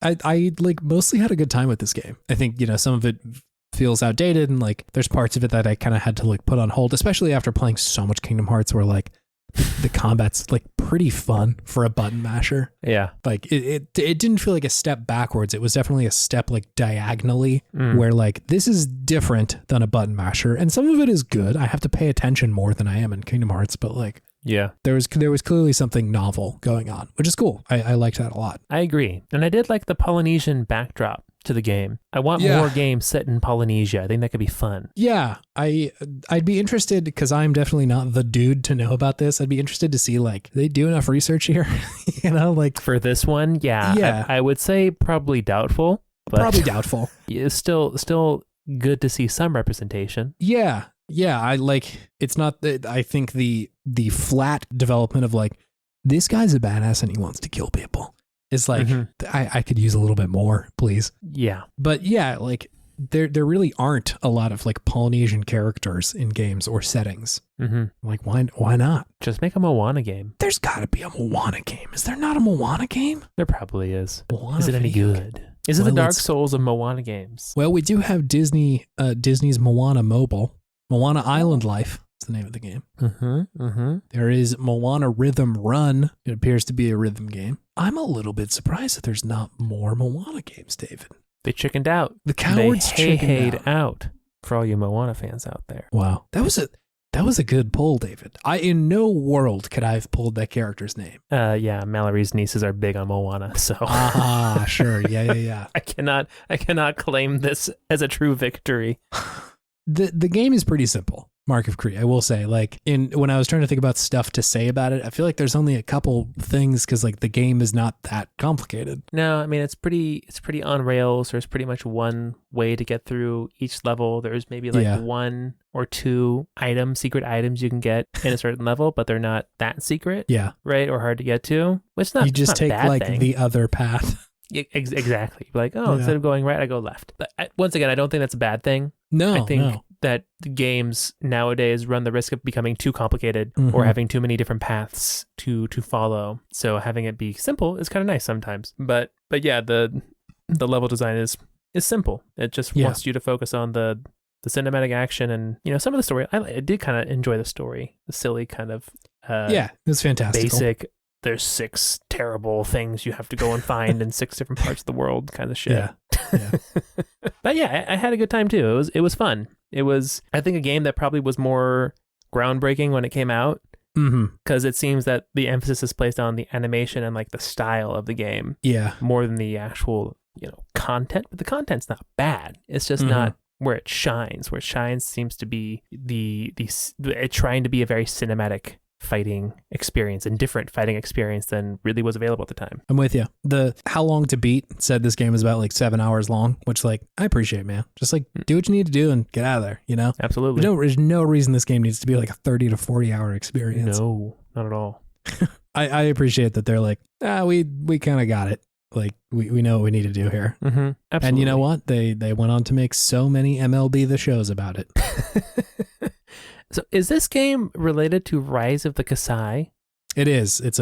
I like mostly had a good time with this game. I think, some of it feels outdated and like there's parts of it that I kind of had to like put on hold, especially after playing so much Kingdom Hearts where like the combat's like pretty fun for a button masher. Yeah. Like it didn't feel like a step backwards. It was definitely a step like diagonally where like this is different than a button masher. And some of it is good. I have to pay attention more than I am in Kingdom Hearts, but like, yeah, there was clearly something novel going on, which is cool. I liked that a lot. I agree. And I did like the Polynesian backdrop to the game. I want more games set in Polynesia. I think that could be fun. Yeah, I'd be interested, because I'm definitely not the dude to know about this. I'd be interested to see like, they do enough research here, like for this one. Yeah. I would say probably doubtful. But probably doubtful. It's still good to see some representation. Yeah. I like, it's not that I think the flat development of like, this guy's a badass and he wants to kill people is like, I could use a little bit more, please. Yeah. But yeah, like there really aren't a lot of like Polynesian characters in games or settings. Like why not? Just make a Moana game. There's gotta be a Moana game. Is there not a Moana game? There probably is. Moana is it any good? Is it the Dark Souls of Moana games? Well, we do have Disney's Moana Mobile. Moana Island Life is the name of the game. There is Moana Rhythm Run. It appears to be a rhythm game. I'm a little bit surprised that there's not more Moana games, David. They chickened out. The cowards chickened out for all you Moana fans out there. Wow. That was a good pull, David. In no world could I have pulled that character's name. Yeah, Mallory's nieces are big on Moana, so. Sure. Yeah. I cannot claim this as a true victory. The game is pretty simple, Mark of Kri. I will say, like, when I was trying to think about stuff to say about it, I feel like there's only a couple things because like the game is not that complicated. No, I mean it's pretty on rails. There's pretty much one way to get through each level. There's maybe like one or two secret items you can get in a certain level, but they're not that secret. Yeah. Right? Or hard to get to. Which you just take like thing. The other path. Exactly. Like, instead of going right, I go left. But once again, I don't think that's a bad thing. No, I think that games nowadays run the risk of becoming too complicated or having too many different paths to follow. So having it be simple is kind of nice sometimes. But yeah, the level design is simple. It just wants you to focus on the cinematic action and some of the story. I did kind of enjoy the story, the silly kind of it was fantastic. Basic there's 6 terrible things you have to go and find in 6 different parts of the world kind of shit. Yeah. But yeah, I had a good time too. It was fun. It was, I think, a game that probably was more groundbreaking when it came out. Because it seems that the emphasis is placed on the animation and like the style of the game. Yeah. More than the actual, content. But the content's not bad. It's just not where it shines. Where it shines seems to be it trying to be a very cinematic fighting experience and different fighting experience than really was available at the time. I'm with you. The How Long to Beat said this game is about like 7 hours long, which like I appreciate, man. Just like do what you need to do and get out of there, Absolutely. There's no reason this game needs to be like a 30 to 40 hour experience. No, not at all. I appreciate that they're like, we kind of got it. Like we know what we need to do here. Absolutely. And you know what? They went on to make so many MLB The Shows about it. So is this game related to Rise of the Kasai? It is. It's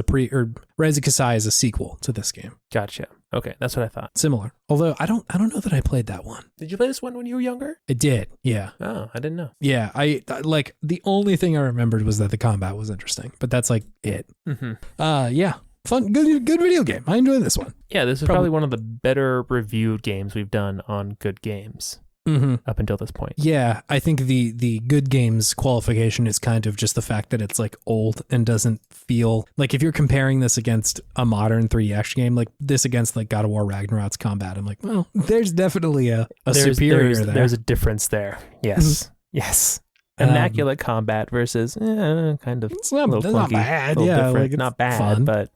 Rise of Kasai is a sequel to this game. Gotcha. Okay, that's what I thought. Similar. Although I don't know that I played that one. Did you play this one when you were younger? I did. Yeah. Oh, I didn't know. Yeah, I like the only thing I remembered was that the combat was interesting, but that's like it. Yeah. Fun, good video game. I enjoy this one. Yeah, this is probably one of the better reviewed games we've done on Good Games. Up until this point. Yeah, I think the good games qualification is kind of just the fact that it's like old and doesn't feel like, if you're comparing this against a modern 3D action game, like this against like God of War Ragnarok's combat, I'm like, well, there's definitely a superior there. There's a difference there. Yes. Yes. Immaculate combat versus kind of it's not, a little clunky, not bad. Yeah, different. Like, not bad, fun. But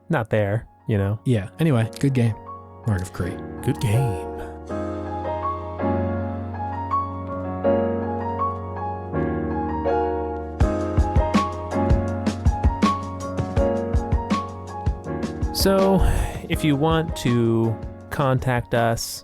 not there, Yeah. Anyway, good game. Mark of Kri. Good game. So, if you want to contact us,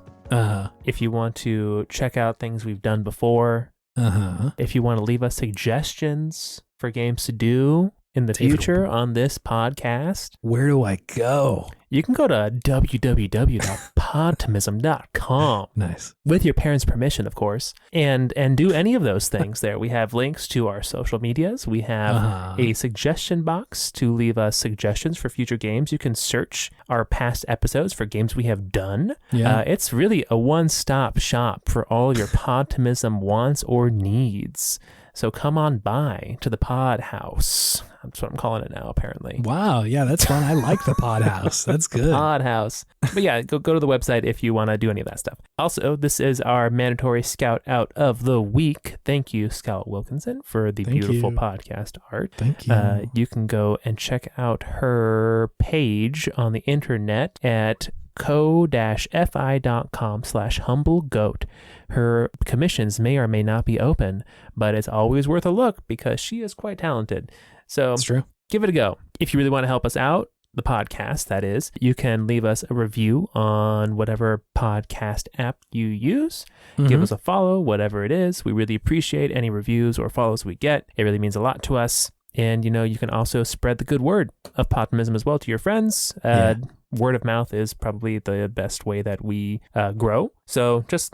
if you want to check out things we've done before, if you want to leave us suggestions for games to do in the future on this podcast, where do I go? You can go to www.podtimism.com. Nice. With your parents' permission, of course, and do any of those things there. We have links to our social medias. We have a suggestion box to leave us suggestions for future games. You can search our past episodes for games we have done. Yeah. It's really a one-stop shop for all your Podtimism wants or needs. So come on by to the Pod House. That's what I'm calling it now, apparently. Wow. Yeah, that's fun. I like the Pod House. That's good. Pod House. But yeah, go to the website if you want to do any of that stuff. Also, this is our mandatory Scout Out of the Week. Thank you, Scout Wilkinson, for the beautiful podcast art. Thank you. You can go and check out her page on the internet at co-fi.com/humblegoat. Her commissions may or may not be open, but it's always worth a look because she is quite talented. So that's true. Give it a go. If you really want to help us out, the podcast, that is, you can leave us a review on whatever podcast app you use. Give us a follow, whatever it is. We really appreciate any reviews or follows we get. It really means a lot to us. And, you can also spread the good word of Podtimism as well to your friends. Word of mouth is probably the best way that we grow. So just,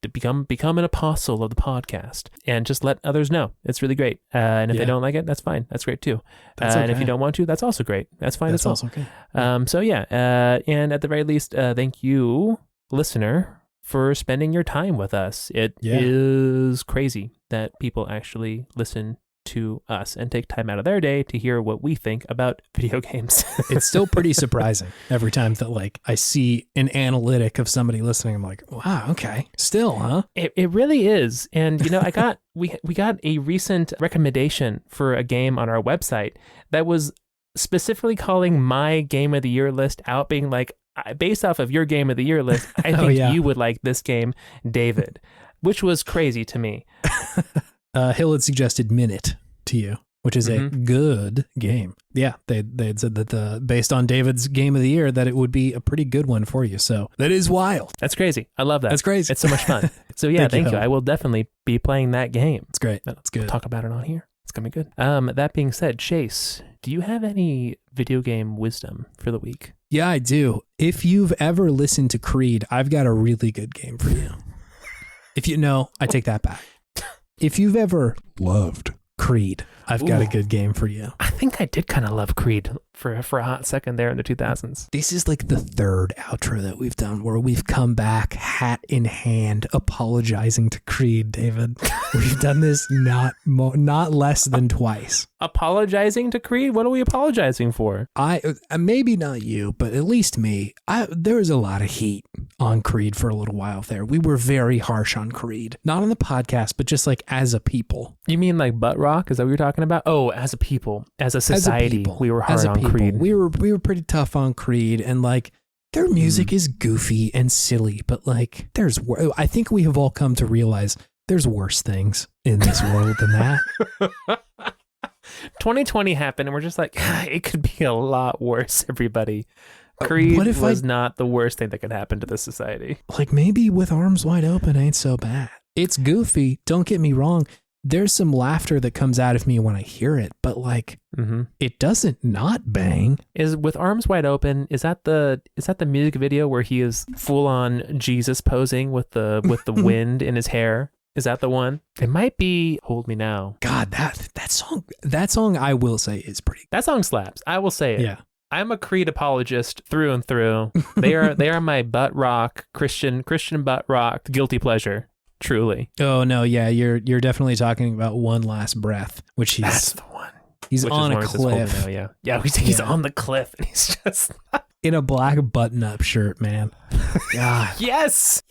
to become an apostle of the podcast and just let others know. It's really great. And if they don't like it, that's fine. That's great too. And if you don't want to, that's also great. That's fine as well. That's also okay. And at the very least, thank you, listener, for spending your time with us. It is crazy that people actually listen to us and take time out of their day to hear what we think about video games. It's still pretty surprising every time that I see an analytic of somebody listening. I'm like, wow, okay, still, huh? It really is. And we got a recent recommendation for a game on our website that was specifically calling my game of the year list out, being like, based off of your game of the year list, I think you would like this game, David, which was crazy to me. Hill had suggested Minute to you, which is a good game. Yeah, they had said that based on David's game of the year, that it would be a pretty good one for you. So that is wild. That's crazy. I love that. That's crazy. It's so much fun. So yeah, thank you. I will definitely be playing that game. It's great. That's good. We'll talk about it on here. It's gonna be good. That being said, Chase, do you have any video game wisdom for the week? Yeah, I do. If you've ever listened to Creed, I've got a really good game for you. I take that back. If you've ever loved Creed. I've got a good game for you. I think I did kind of love Creed for a hot second there in the 2000s. This is like the third outro that we've done where we've come back hat in hand apologizing to Creed, David. We've done this not less than twice. Apologizing to Creed? What are we apologizing for? Maybe not you, but at least me. There was a lot of heat on Creed for a little while there. We were very harsh on Creed. Not on the podcast, but just like as a people. You mean like butt rock? Is that what you're talking about? Oh, as a people, as a society, we were hard on Creed. We were pretty tough on Creed, and like their music is goofy and silly, but like I think we have all come to realize there's worse things in this world than that. 2020 happened, and we're just like, it could be a lot worse, everybody. Creed was not the worst thing that could happen to this society. Like maybe With Arms Wide Open ain't so bad. It's goofy, don't get me wrong. There's some laughter that comes out of me when I hear it, but like it doesn't not bang. Is With Arms Wide Open, is that the music video where he is full on Jesus posing with the wind in his hair? Is that the one? It might be Hold Me Now. God, that song I will say is pretty. That song slaps. I will say it. Yeah. I'm a Creed apologist through and through. They are my butt rock Christian butt rock guilty pleasure. Truly. Oh no, yeah, you're definitely talking about One Last Breath, which that's the one. He's on a cliff. He's on the cliff, and he's just in a black button-up shirt, man. God. Yes.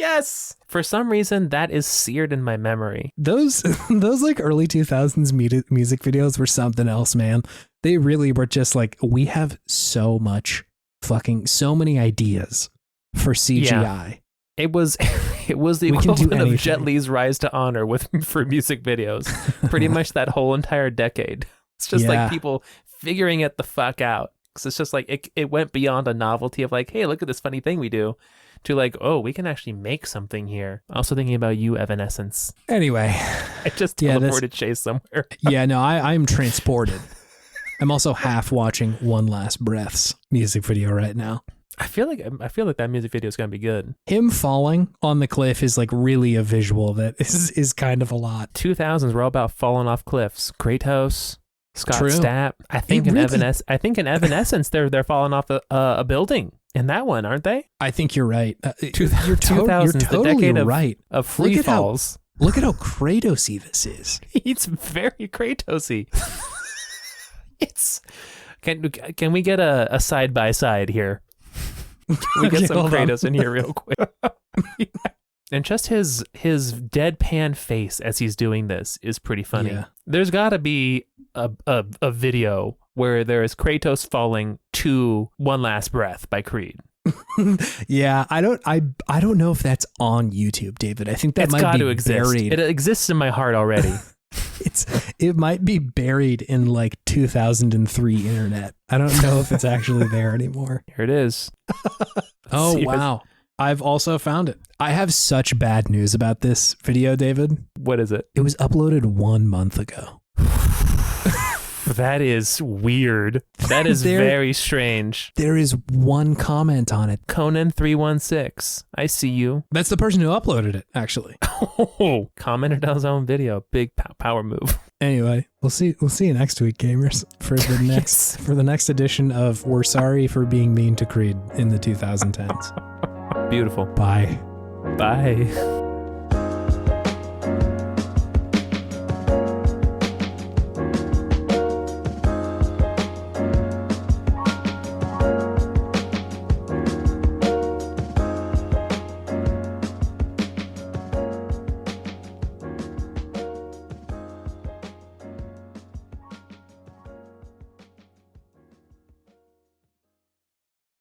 For some reason, that is seared in my memory. Those like early 2000s music videos were something else, man. They really were just like, we have so many ideas for CGI. Yeah. It was the equivalent of Jet Li's Rise to Honor for music videos. Pretty much that whole entire decade. It's just like people figuring it the fuck out. Because it's just like it went beyond a novelty of like, hey, look at this funny thing we do, to like, oh, we can actually make something here. Also thinking about you, Evanescence. Anyway, I just teleported Chase somewhere. Yeah, no, I'm transported. I'm also half watching One Last Breath's music video right now. I feel like that music video is gonna be good. Him falling on the cliff is like really a visual that is kind of a lot. 2000s were all about falling off cliffs. Kratos, Scott Stapp. I think in Evanescence they're falling off a building in that one, aren't they? I think you're right. You're totally the decade of free falls. Look at how Kratosy this is. It's very Kratosy. Can we get a side by side here? We get some Kratos in here real quick. And just his deadpan face as he's doing this is pretty funny. Yeah. There's got to be a video where there is Kratos falling to One Last Breath by Creed. Yeah, I don't know if that's on YouTube, David. I think that might be buried. It exists in my heart already. It might be buried in like 2003 internet. I don't know if it's actually there anymore. Here it is. Oh, wow. I've also found it. I have such bad news about this video, David. What is it? It was uploaded 1 month ago. That is weird. That is very strange. There is one comment on it. Conan316. I see you. That's the person who uploaded it, actually. Oh, commented on his own video. Big power move. Anyway, we'll see you next week, gamers, for the next edition of We're Sorry for Being Mean to Creed in the 2010s. Beautiful. Bye. Bye.